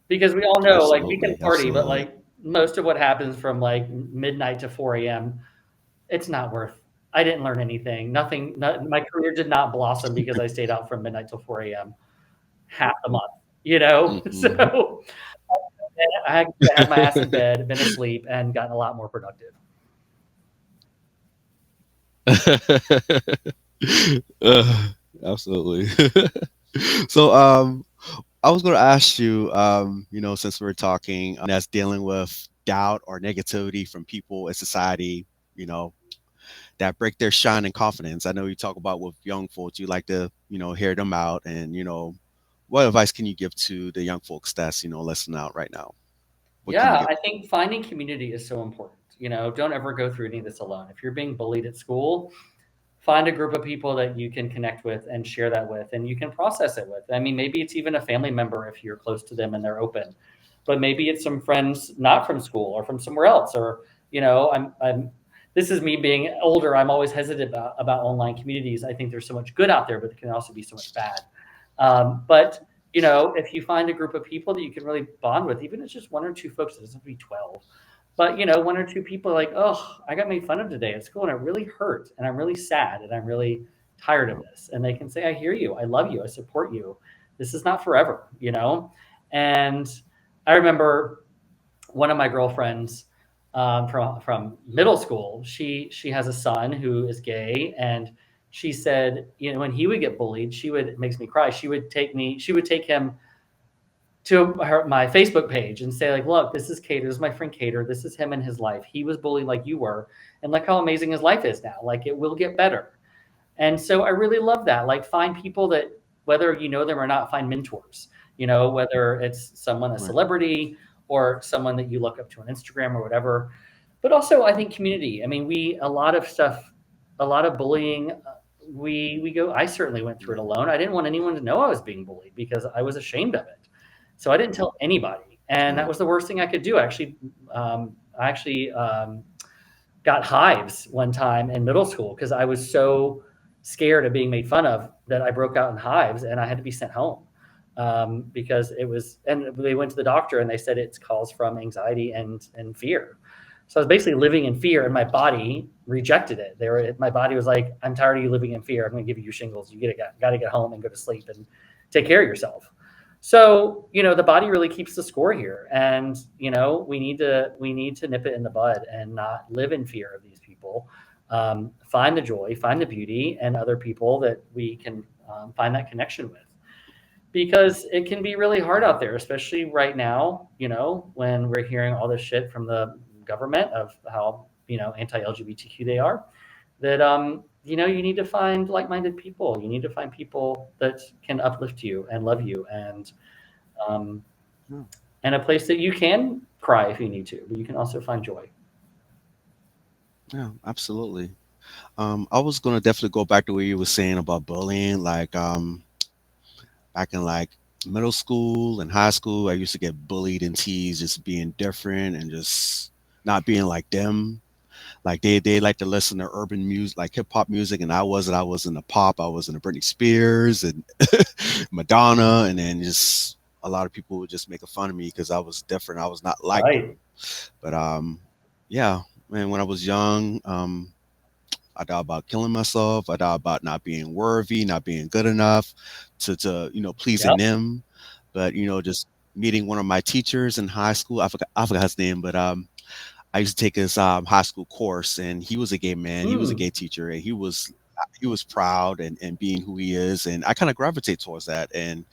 because we all know, like, we can Absolutely. party, but Absolutely. like most of what happens from like midnight to 4 a.m., it's not worth. I didn't learn anything. Nothing. My career did not blossom because I stayed out from midnight till 4 a.m. half the month. Hmm. So I had my ass in bed, been asleep, and gotten a lot more productive. Absolutely. So, I was going to ask you, since we're talking, that's dealing with doubt or negativity from people in society, you know, that break their shine and confidence. I know you talk about with young folks, you like to, hear them out, and, what advice can you give to the young folks that's, listening out right now? What can you Yeah, give? I think finding community is so important. Don't ever go through any of this alone. If you're being bullied at school, find a group of people that you can connect with and share that with, and you can process it with. I mean, maybe it's even a family member if you're close to them and they're open, but maybe it's some friends not from school or from somewhere else. Or I'm this is me being older. I'm always hesitant about online communities. I think there's so much good out there, but there can also be so much bad. But if you find a group of people that you can really bond with, even if it's just one or two folks, it doesn't have to be 12. But one or two people are like, "Oh, I got made fun of today at school, and it really hurt, and I'm really sad, and I'm really tired of this." And they can say, "I hear you, I love you, I support you. This is not forever." And I remember one of my girlfriends, from middle school. She has a son who is gay, and she said, when he would get bullied, she would it makes me cry. She would take him my Facebook page and say like, look, this is Cator, this is my friend Cator, this is him and his life. He was bullied like you were, and look how amazing his life is now. Like it will get better. And so I really love that. Like find people that, whether you know them or not, find mentors. You know, whether it's someone, a Right. celebrity, or someone that you look up to on Instagram or whatever. But also, I think community. I mean, a lot of stuff, a lot of bullying. We go. I certainly went through it alone. I didn't want anyone to know I was being bullied because I was ashamed of it. So I didn't tell anybody, and that Right. was the worst thing I could do. I actually got hives one time in middle school because I was so scared of being made fun of that I broke out in hives and I had to be sent home because it was. And they went to the doctor and they said it's caused from anxiety and fear. So I was basically living in fear, and my body rejected it. My body was like, "I'm tired of you living in fear. I'm going to give you shingles. You got to get home and go to sleep and take care of yourself." So, the body really keeps the score here. And, we need to nip it in the bud and not live in fear of these people. Find the joy, find the beauty and other people that we can find that connection with. Because it can be really hard out there, especially right now, when we're hearing all this shit from the government of how, anti LGBTQ they are, that, you need to find like minded people. You need to find people that can uplift you and love you, um, Yeah. and a place that you can cry if you need to, but you can also find joy. Yeah, absolutely. I was gonna definitely go back to what you were saying about bullying. Like, back in like middle school and high school, I used to get bullied and teased just being different and just not being like them. Like they like to listen to urban music, like hip hop music, and I was in the pop. I was in the Britney Spears and Madonna, and then just a lot of people would just make fun of me because I was different. I was not like Right. them. But yeah, man, when I was young, I thought about killing myself. I thought about not being worthy, not being good enough to pleasing Yep. them. But just meeting one of my teachers in high school, I forgot his name, but I used to take his high school course, and he was a gay man. He was a Mm, gay teacher, and he was proud and being who he is, and I kind of gravitate towards that. And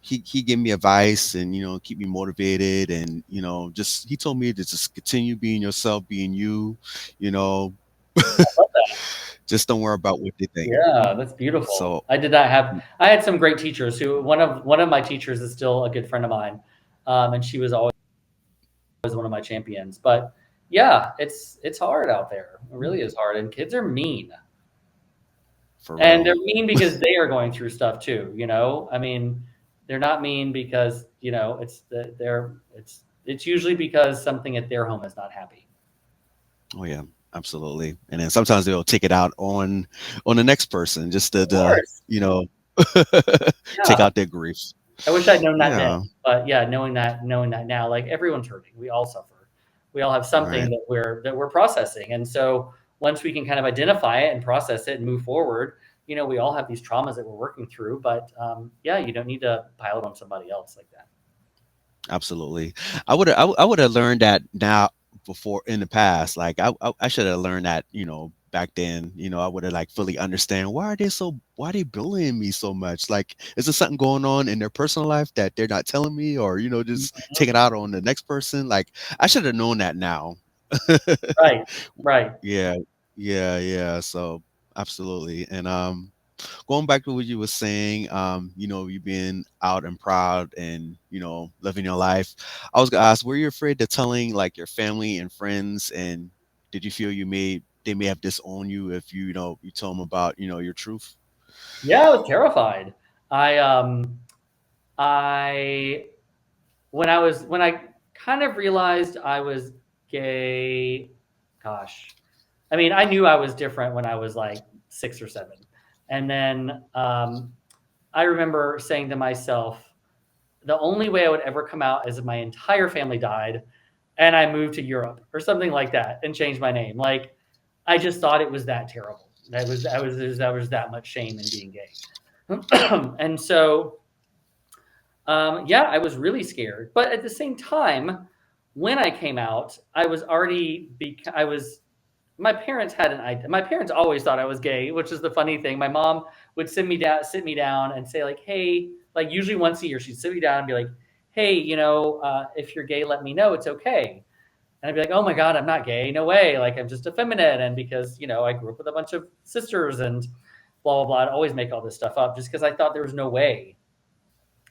he gave me advice and keep me motivated, and just he told me to just continue being yourself, being you, you know, I love that. just don't worry about what they think. Yeah, that's beautiful. So I did not have. I had some great teachers. Who one of my teachers is still a good friend of mine, and she was always one of my champions. But yeah, it's hard out there. It really is hard, and kids are mean. for And they're real, mean because they are going through stuff too, I mean, they're not mean because, it's usually because something at their home is not happy. oh yeah, absolutely. And then sometimes they'll take it out on the next person just to, Of course. you know take Yeah. out their grief. I wish I'd known that then. Yeah, But yeah, knowing that now, like everyone's hurting. We all suffer. We all have something right. that we're processing. And so once we can kind of identify it and process it and move forward, we all have these traumas that we're working through. But yeah, you don't need to pile it on somebody else like that. Absolutely. I would have learned that now before in the past. Like I should have learned that, back then, I would have like fully understand why are they bullying me so much? Like, is there something going on in their personal life that they're not telling me, or, just take it out on the next person? Like, I should have known that now. Right. Right. Yeah. Yeah, yeah. So absolutely. And going back to what you were saying, you being out and proud and, living your life. I was gonna ask, were you afraid of telling like your family and friends, and did you feel they may have disowned you if you told them about, your truth? Yeah, I was terrified. I I when I kind of realized I was gay, gosh. I mean, I knew I was different when I was like 6 or 7. And then I remember saying to myself, the only way I would ever come out is if my entire family died and I moved to Europe or something like that and changed my name. Like I just thought it was that terrible. That was that much shame in being gay. And so yeah, I was really scared. But at the same time, when I came out, I was already I was my parents had an idea. My parents always thought I was gay, which is the funny thing. My mom would sit me down and say like, "Hey, Like usually once a year, she'd sit me down and be like, "Hey, if you're gay, let me know. It's okay." And I'd be like, "Oh my God, I'm not gay. No way. Like I'm just effeminate." And because I grew up with a bunch of sisters and blah blah blah, I'd always make all this stuff up just because I thought there was no way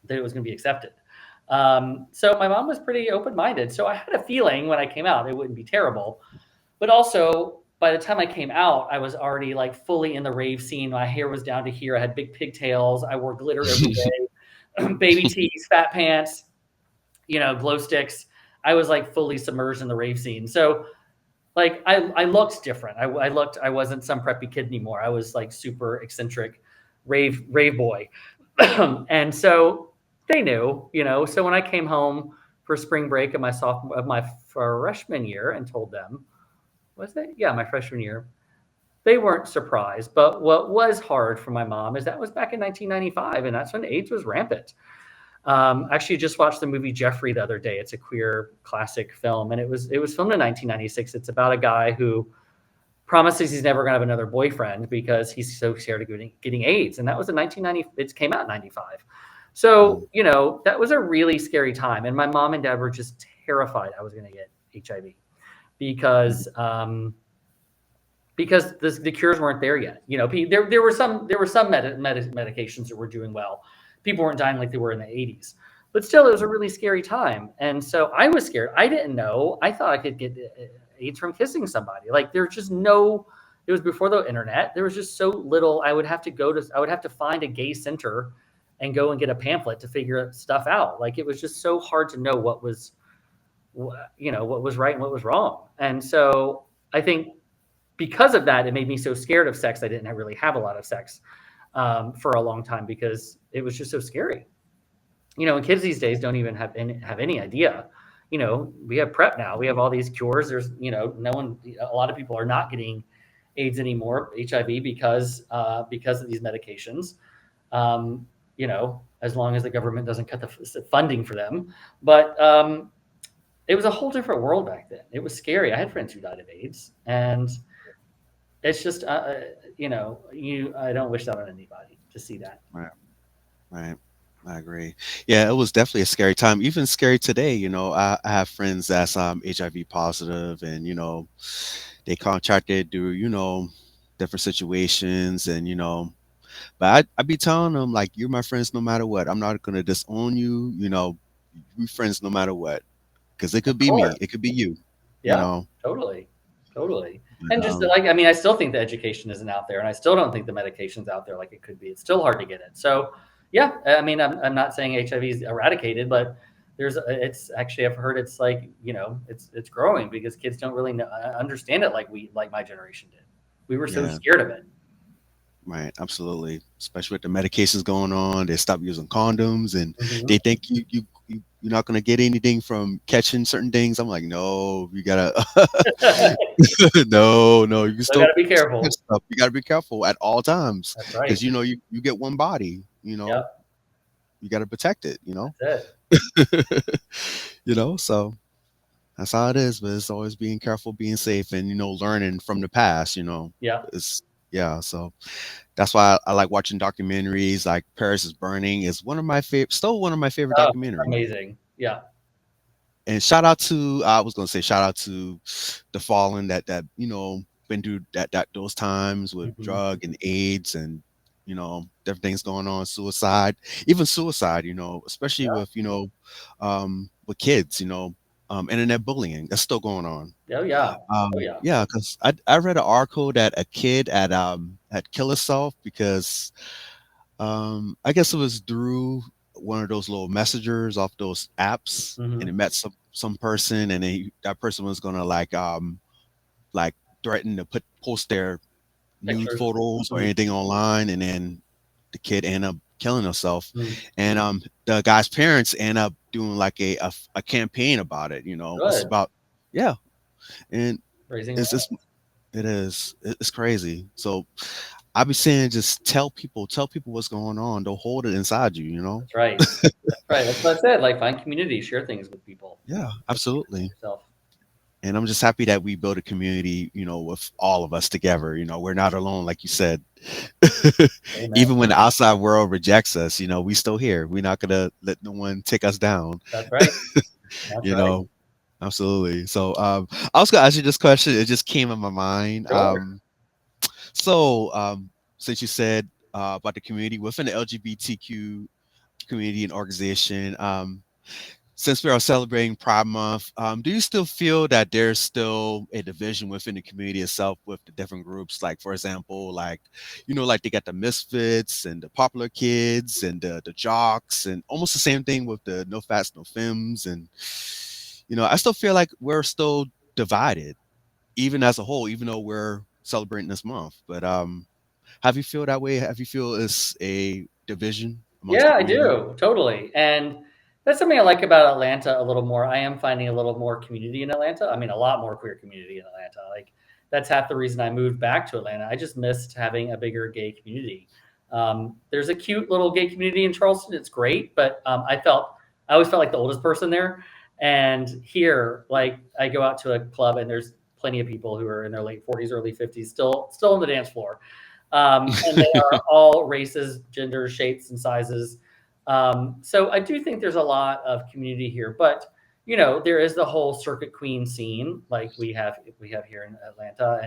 that it was going to be accepted. So my mom was pretty open minded. So I had a feeling when I came out it wouldn't be terrible. But also, by the time I came out, I was already like fully in the rave scene. My hair was down to here. I had big pigtails. I wore glitter every day, baby tees, fat pants, glow sticks. I was like fully submerged in the rave scene. So like I looked different. I wasn't some preppy kid anymore. I was like super eccentric rave boy. And so they knew, So when I came home for spring break of my freshman year and told them, was it? Yeah, my freshman year. They weren't surprised, but what was hard for my mom is that was back in 1995, and that's when AIDS was rampant. Actually, just watched the movie Jeffrey the other day. It's a queer classic film, and it was filmed in 1996. It's about a guy who promises he's never going to have another boyfriend because he's so scared of getting AIDS, and that was in 1990. It came out in 95. So that was a really scary time, and my mom and dad were just terrified I was going to get HIV because the cures weren't there yet. There were some medications that were doing well. People weren't dying like they were in the 80s, but still, it was a really scary time. And so I was scared. I didn't know. I thought I could get AIDS from kissing somebody. Like there's just no. It was before the internet. There was just so little. I would have to find a gay center and go and get a pamphlet to figure stuff out. Like it was just so hard to know what was right and what was wrong. And so I think because of that, it made me so scared of sex. I didn't really have a lot of sex for a long time because it was just so scary. And kids these days don't even have any idea. We have PrEP now. We have all these cures. There's, no one. A lot of people are not getting AIDS anymore, HIV, because of these medications. As long as the government doesn't cut the funding for them. But it was a whole different world back then. It was scary. I had friends who died of AIDS, and it's just, I don't wish that on anybody to see that. Right. Right. I agree. Yeah, it was definitely a scary time. Even scary today. I have friends that's HIV positive, and they contracted through different situations, and but I be telling them like, you're my friends no matter what. I'm not gonna disown you. We friends no matter what, because it Of could be me, course. it could be you. You Yeah, know. totally. Totally. And But, just like, I still think the education isn't out there, and I still don't think the medication's out there like it could be. It's still hard to get it. So, yeah, I'm not saying HIV is eradicated, but it's actually, I've heard it's like, it's growing because kids don't really understand it like my generation did. We were so yeah. scared of it. Right, absolutely. Especially with the medications going on, they stop using condoms, and Mhm. they think you're not gonna get anything from catching certain things. I'm like, no, you gotta, no, you can So I still gotta be catch careful. stuff. You gotta be careful at all times That's right. because you get one body. Yep, You gotta protect it. that's it. So that's how it is. But it's always being careful, being safe, and learning from the past. Yeah. It's yeah. So that's why I like watching documentaries. Like Paris is Burning is one of my favorite, still one of my favorite Oh, documentaries. amazing. Yeah. And shout out to, I was gonna say shout out to the fallen that been through that those times with Mhm. drug and AIDS, and different things going on, suicide, even suicide. Especially Yeah. with kids. Internet bullying that's still going on. Oh, yeah. Oh, yeah. Yeah, because I read an article that a kid had killed himself because I guess it was through one of those little messengers off those apps, and it Mhm. met some person, and that person was gonna like threaten to post their nude Pictures. photos or Mhm. anything online, and then the kid ended up killing himself, Mhm. and the guy's parents end up doing like a campaign about it. It's Good. about, yeah, and Raising it's just it's crazy. So I be saying, just tell people what's going on. Don't hold it inside you. That's right. That's right. That's what I said. Like, find community, share things with people. Yeah, Don't keep it to absolutely. yourself. And I'm just happy that we build a community, with all of us together. We're not alone, like you said. Amen. Even when the outside world rejects us, we still here. We're not gonna let no one take us down. That's right. That's you right. know, absolutely. So I was gonna ask you this question. It just came in my mind. Sure. So since you said about the community within the LGBTQ community and organization, since we are celebrating Pride Month, do you still feel that there's still a division within the community itself with the different groups? Like, for example, like they got the misfits and the popular kids and the jocks, and almost the same thing with the no fats, no femmes. And, I still feel like we're still divided, even as a whole, even though we're celebrating this month. But have you feel that way? Have you feel it's a division amongst the Yeah, I community? do. Totally. And that's something I like about Atlanta a little more. I am finding a little more community in Atlanta. I mean, a lot more queer community in Atlanta. Like, that's half the reason I moved back to Atlanta. I just missed having a bigger gay community. There's a cute little gay community in Charleston. It's great, but I always felt like the oldest person there. And here, like, I go out to a club and there's plenty of people who are in their late 40s, early 50s, still on the dance floor. And they are all races, genders, shapes, and sizes. So I do think there's a lot of community here, but there is the whole circuit queen scene, like we have here in Atlanta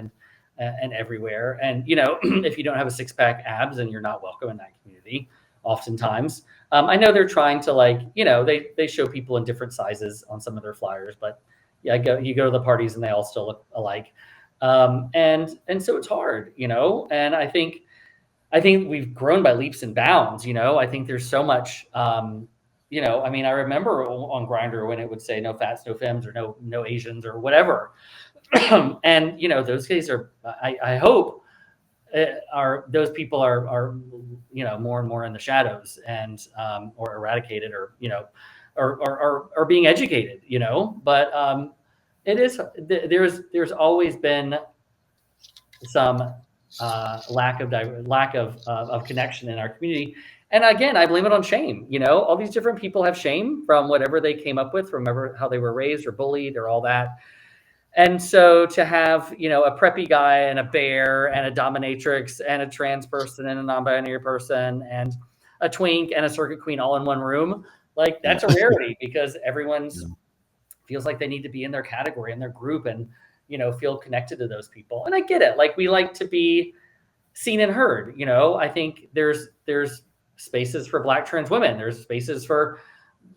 and everywhere. And if you don't have a six pack abs, then you're not welcome in that community. Oftentimes, I know they're trying to they show people in different sizes on some of their flyers, but yeah, you go to the parties and they all still look alike. And so it's hard, and I think we've grown by leaps and bounds. I think there's so much. I mean, I remember on Grinder when it would say no fats, no femmes, or no Asians or whatever. And those days are. I hope are those people are more and more in the shadows and or eradicated or or being educated. But it is there's always been some lack of connection in our community. And again, I blame it on shame. All these different people have shame from whatever they came up with, from how they were raised or bullied or all that. And so to have, a preppy guy and a bear and a dominatrix and a trans person and a non-binary person and a twink and a circuit queen all in one room, like Yeah. that's a rarity because everyone's Yeah. feels like they need to be in their category, in their group, and feel connected to those people. And I get it. Like, we like to be seen and heard. I think there's spaces for Black trans women. There's spaces for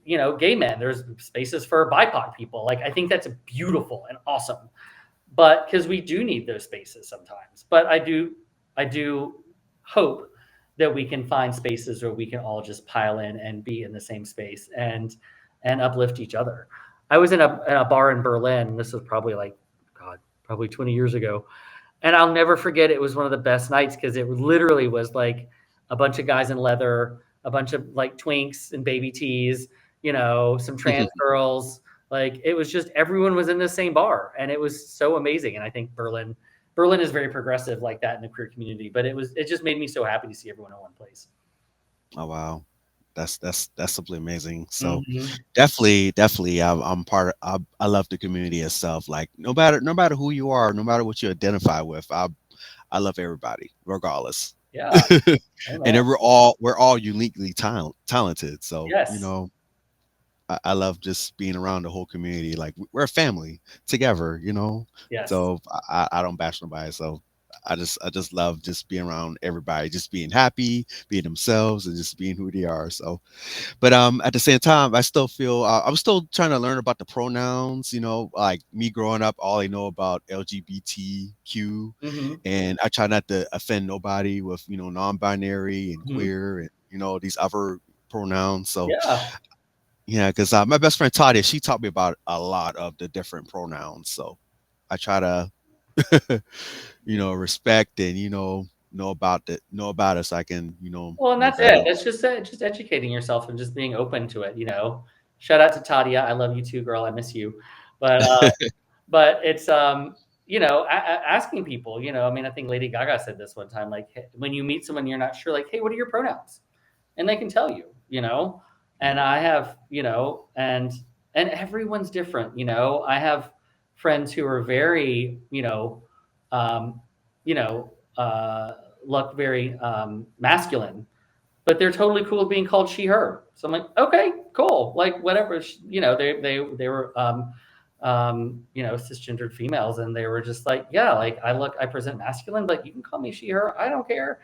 gay men. There's spaces for BIPOC people. Like, I think that's beautiful and awesome. But because we do need those spaces sometimes. But I do hope that we can find spaces where we can all just pile in and be in the same space and uplift each other. I was in a bar in Berlin. This was probably probably 20 years ago. And I'll never forget, it was one of the best nights because it literally was like a bunch of guys in leather, a bunch of like twinks and baby tees, some trans girls. Like, it was just everyone was in the same bar, and it was so amazing. And I think Berlin is very progressive like that in the queer community, but it just made me so happy to see everyone in one place. Oh wow, that's simply amazing. So Mm-hmm. definitely, I'm part. I love the community itself. Like, no matter who you are, no matter what you identify with, I love everybody regardless. Yeah. And Amen. then we're all uniquely talented. So Yes. I love just being around the whole community. Like, we're a family together. Yes. So I don't bash nobody. So I just love just being around everybody, just being happy, being themselves, and just being who they are. So, but at the same time, I still feel I'm still trying to learn about the pronouns. Like me growing up, all I know about LGBTQ, Mm-hmm. and I try not to offend nobody with non-binary and Mm-hmm. queer and these other pronouns. So Yeah. yeah, because my best friend Tadia, she taught me about a lot of the different pronouns. So I try to respect and know about it so I can Well, and know that's it. better. That's just educating yourself and just being open to it. Shout out to Tadia. I love you too, girl. I miss you. But it's asking people. I mean, I think Lady Gaga said this one time. Like, when you meet someone you're not sure, like, hey, what are your pronouns? And they can tell you. And I have and everyone's different. I have friends who are very, um, you know, look very masculine, but they're totally cool with being called she, her. So I'm like, okay, cool. Like whatever, they were, cisgendered females, and they were just like, yeah, like I present masculine, but you can call me she, her. I don't care.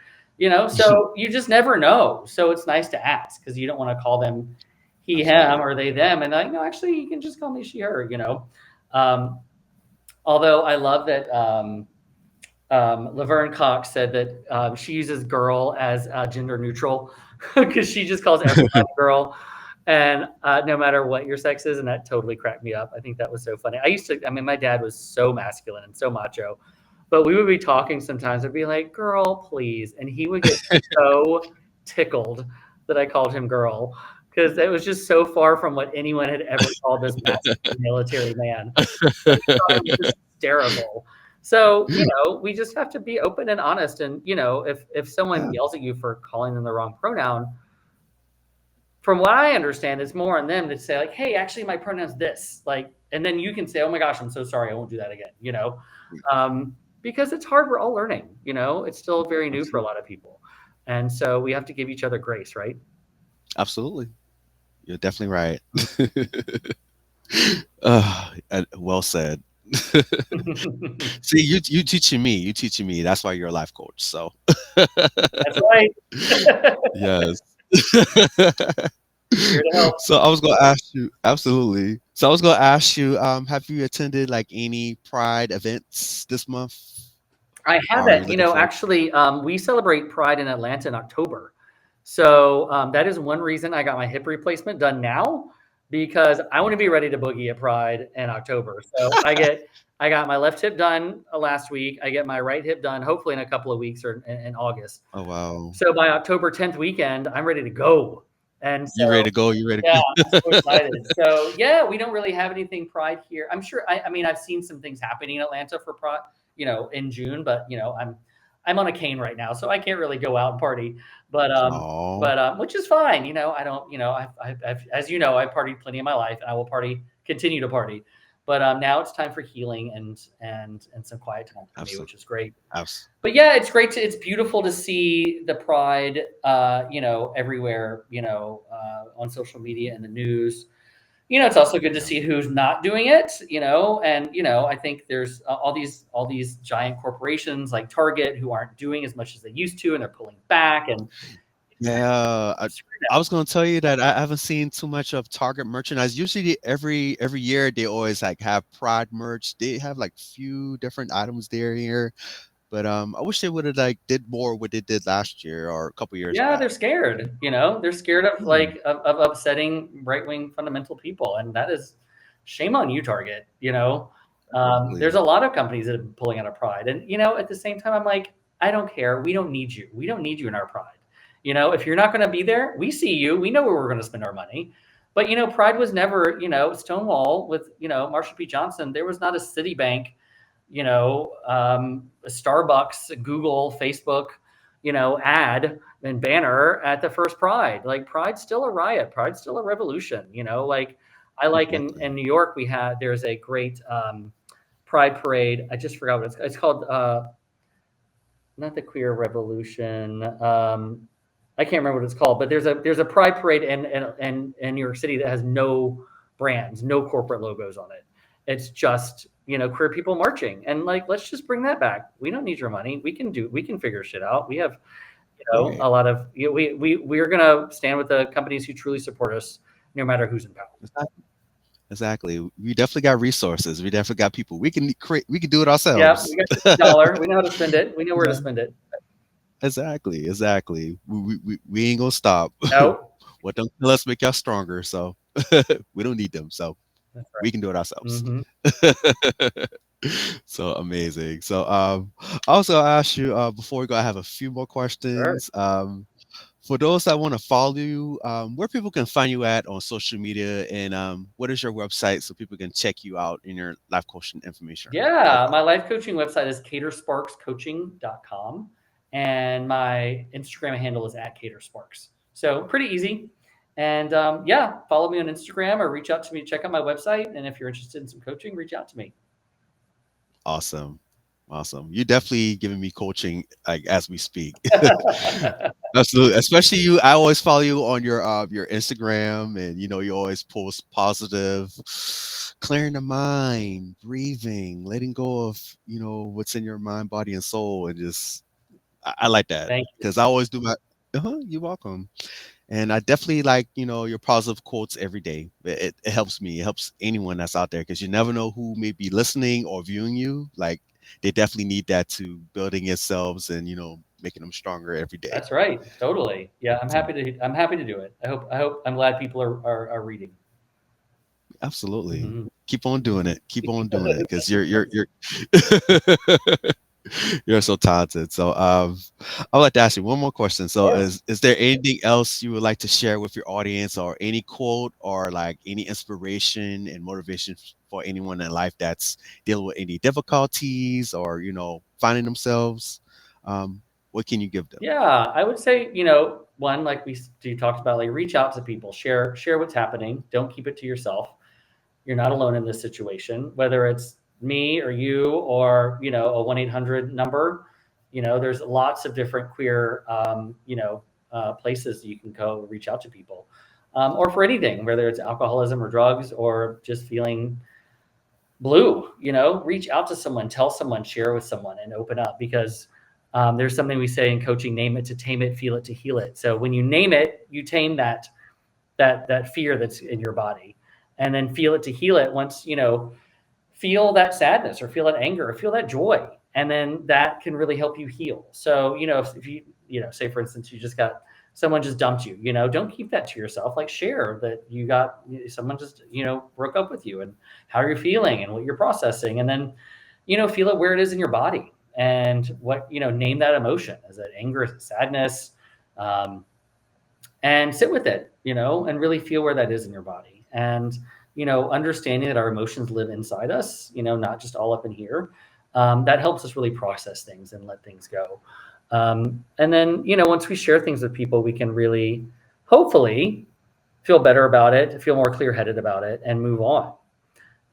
So you just never know. So it's nice to ask because you don't want to call them he, him, Absolutely. or they, them. And like, no, actually you can just call me she, her. Um, Although I love that, Laverne Cox said that she uses girl as gender neutral because she just calls everybody girl, and no matter what your sex is, and that totally cracked me up. I think that was so funny. I mean, my dad was so masculine and so macho, but we would be talking sometimes. I'd be like, "Girl, please," and he would get so tickled that I called him girl because it was just so far from what anyone had ever called this masculine military man. He thought it was hysterical. So, we just have to be open and honest. And, if someone Yeah, yells at you for calling them the wrong pronoun, from what I understand, it's more on them to say, like, hey, actually, my pronoun's this. Like, and then you can say, oh my gosh, I'm so sorry. I won't do that again. Because it's hard. We're all learning, it's still very new for a absolutely. lot of people. And so we have to give each other grace, right? Absolutely. You're definitely right. Well said. See, you teaching me. You teaching me. That's why you're a life coach. So That's right. yes. Here to help. So I was gonna ask you, absolutely. So I was gonna ask you, have you attended like any Pride events this month? I Or are you haven't. looking forward? Actually, we celebrate Pride in Atlanta in October. So that is one reason I got my hip replacement done now because I want to be ready to boogie at Pride in October. So I got my left hip done last week. I get my right hip done hopefully in a couple of weeks or in August. Oh wow. So by October 10th weekend, I'm ready to go. And You ready so to go? You ready yeah, to I'm so excited. So yeah, we don't really have anything Pride here. I'm sure. I mean, I've seen some things happening in Atlanta for Pride, in June, but I'm on a cane right now, so I can't really go out and party. But Oh, which is fine. I don't. As you know, I've partied plenty of my life, and I will continue to party. But now it's time for healing and some quiet time for me, absolutely. which is great. Abs- But yeah, it's beautiful to see the pride, everywhere, on social media and the news. It's also good to yeah. see who's not doing it, and I think there's all these giant corporations like Target who aren't doing as much as they used to, and they're pulling back, and Yeah, screw I them. was gonna tell you that I haven't seen too much of Target merchandise. Usually, every year they always like have Pride merch. They have like few different items there here, but I wish they would have like did more what they did last year or a couple years Yeah, they're back. scared. They're scared of Hmm, of upsetting right wing fundamental people, and that is shame on you, Target. There's absolutely. a lot of companies that have been pulling out of Pride, and at the same time, I'm like, I don't care. We don't need you. We don't need you in our Pride. If you're not going to be there, we see you. We know where we're going to spend our money. But Pride was never, Stonewall with Marsha P. Johnson. There was not a Citibank, a Starbucks, Google, Facebook, ad and banner at the first Pride. Like Pride's still a riot. Pride's still a revolution. Like I like in Exactly. New York there's a great Pride parade. I just forgot what it's called. Not the Queer Revolution. I can't remember what it's called, but there's a Pride parade in New York City that has no brands, no corporate logos on it. It's just queer people marching, and like let's just bring that back. We don't need your money. We can figure shit out. We have Right. a lot of we're gonna stand with the companies who truly support us, no matter who's in power. Exactly. Exactly. We definitely got resources. We definitely got people. We can create. We can do it Yeah, ourselves. we got $50. We know how to spend it. We know where to spend it. Exactly. Exactly. We ain't gonna stop. No, What don't kill us make us stronger. So we don't need them. So that's we right. can do it ourselves. Mm-hmm. So amazing. So I also ask you before we go, I have a few more Sure. questions. For those that want to follow you, where people can find you at on social media, and what is your website so people can check you out in your life coaching information Yeah, profile? my life coaching website is catorsparkscoaching.com, and my Instagram handle is at Cator Sparks. So pretty easy. And yeah, follow me on Instagram or reach out to me. Check out my website, and if you're interested in some coaching, reach out to me. Awesome. Awesome. You're definitely giving me coaching like as we speak. Absolutely. Especially you. I always follow you on your Instagram, and you always post positive, clearing the mind, breathing, letting go of what's in your mind, body, and soul, and just I like that Thank you. because I always do my. You're welcome. And I definitely like, your positive quotes every day. It helps me. It helps anyone that's out there because you never know who may be listening or viewing you. Like they definitely need that to building yourselves and, making them stronger every day. That's right. Totally. Yeah, I'm So happy to. I'm happy to do it. I'm glad people are reading. absolutely. Mhm. Keep on doing it. Keep on doing it because you're you're so talented. So I would like to ask you one more question. So Sure. is there anything else you would like to share with your audience or any quote or like any inspiration and motivation for anyone in life that's dealing with any difficulties or, finding themselves? What can you give them? Yeah, I would say, one, like you talked about, like reach out to people, share what's happening. Don't keep it to yourself. You're not alone in this situation, whether it's me or you or, a 1-800 number. There's lots of different queer, places you can go reach out to people. Or for anything, whether it's alcoholism or drugs or just feeling blue, reach out to someone, tell someone, share with someone, and open up because there's something we say in coaching: name it to tame it, feel it to heal it. So when you name it, you tame that fear that's in your body, and then feel it to heal it. Once feel that sadness or feel that anger or feel that joy, and then that can really help you heal. So if you say for instance you just got someone just dumped you, don't keep that to yourself. Like share that you got someone just broke up with you and how you're feeling and what you're processing, and then feel it where it is in your body and what name that emotion. Is it anger? Is it sadness? um, and sit with it, and really feel where that is in your body. And, understanding that our emotions live inside us, not just all up in here, that helps us really process things and let things go. And then, once we share things with people, we can really, hopefully, feel better about it, feel more clear headed about it, and move on.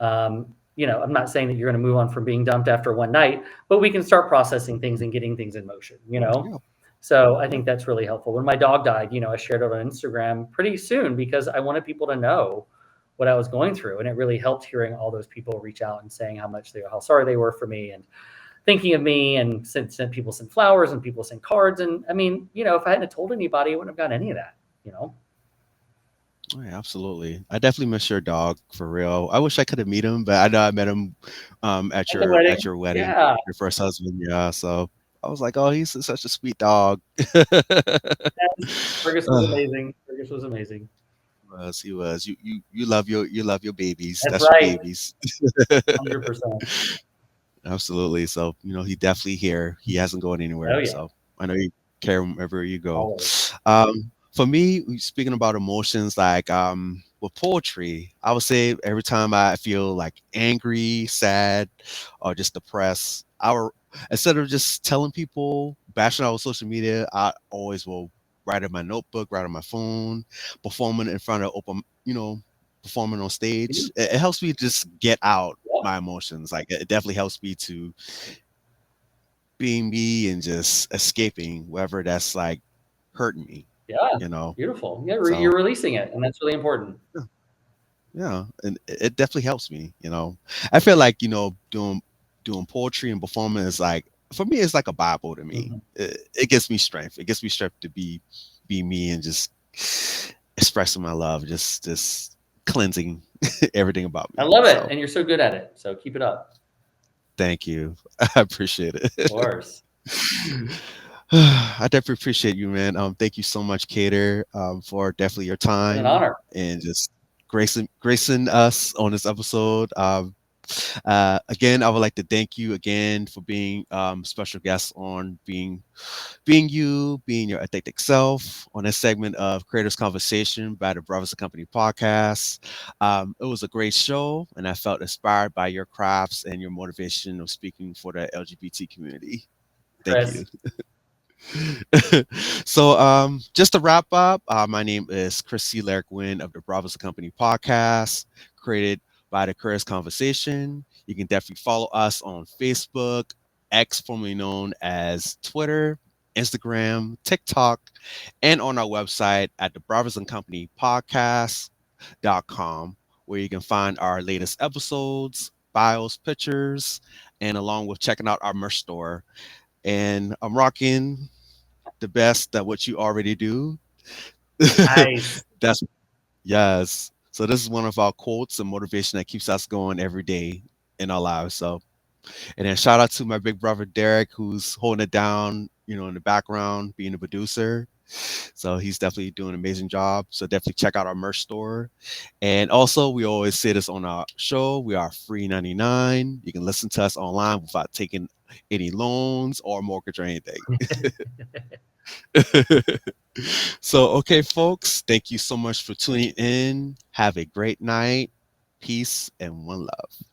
I'm not saying that you're going to move on from being dumped after one night, but we can start processing things and getting things in motion. Yeah, So I yeah, think that's really helpful. When my dog died, I shared it on Instagram pretty soon because I wanted people to know what I was going through. And it really helped hearing all those people reach out and saying how sorry they were for me and thinking of me, and people sent flowers and people sent cards. And I mean, if I hadn't told anybody, I wouldn't have gotten any of that. oh, yeah, absolutely. I definitely miss your dog for real. I wish I could have met him, but I know I met him at At the your wedding. wedding, Yeah. your first husband. Yeah, so I was like, oh, he's such a sweet dog. Yes. Fergus was amazing. Fergus was amazing. He was. You love your babies. That's That's your right. babies. 100%. Absolutely. So, he definitely here. He hasn't gone Oh, anywhere. yeah. So I know you carry him wherever you go. Always. For me, speaking about emotions, like with poetry, I would say every time I feel like angry, sad, or just depressed, instead of just telling people, bashing out on social media, I always will write in my notebook, write on my phone, performing in front of performing on stage. It helps me just get out Yep. my emotions. Like it definitely helps me to being me and just escaping whatever that's like hurting me, Yeah. you know. Beautiful. Yeah, So you're releasing it, and that's really important. yeah, yeah, and it definitely helps me. I feel like doing poetry and performing is like for me it's like a bible to me. Mhm. It gives me strength. It gives me strength to be me and just expressing my love, just cleansing everything about I me. love it, So and you're so good at it. So keep it up. thank you. I appreciate Of it. course. I definitely appreciate you, man. Thank you so much, Cater, for definitely your It's been an time honor. and just gracing us on this episode. Again, I would like to thank you again for being special guest on being your authentic self on this segment of Creators Conversation by the Brothers and Company podcast. It was a great show, and I felt inspired by your crafts and your motivation of speaking for the LGBT community. Thank you. Chris. So just to wrap up, my name is Chris C. Wynn of the Brothers and Company podcast, created by the Careers Conversation. You can definitely follow us on Facebook, X, formerly known as Twitter, Instagram, TikTok, and on our website at the Brothers and Company Podcast.com, where you can find our latest episodes, bios, pictures, and along with checking out our merch store. And I'm rocking the best that what you already do. Nice. That's yes. So this is one of our quotes and motivation that keeps us going every day in our lives. So, and then shout out to my big brother Derek, who's holding it down, in the background, being a producer. So he's definitely doing an amazing job. So definitely check out our merch store. And also, we always say this on our show: we are free 99. You can listen to us online without taking any loans or mortgage or anything. So, okay, folks, thank you so much for tuning in. Have a great night. Peace and one love.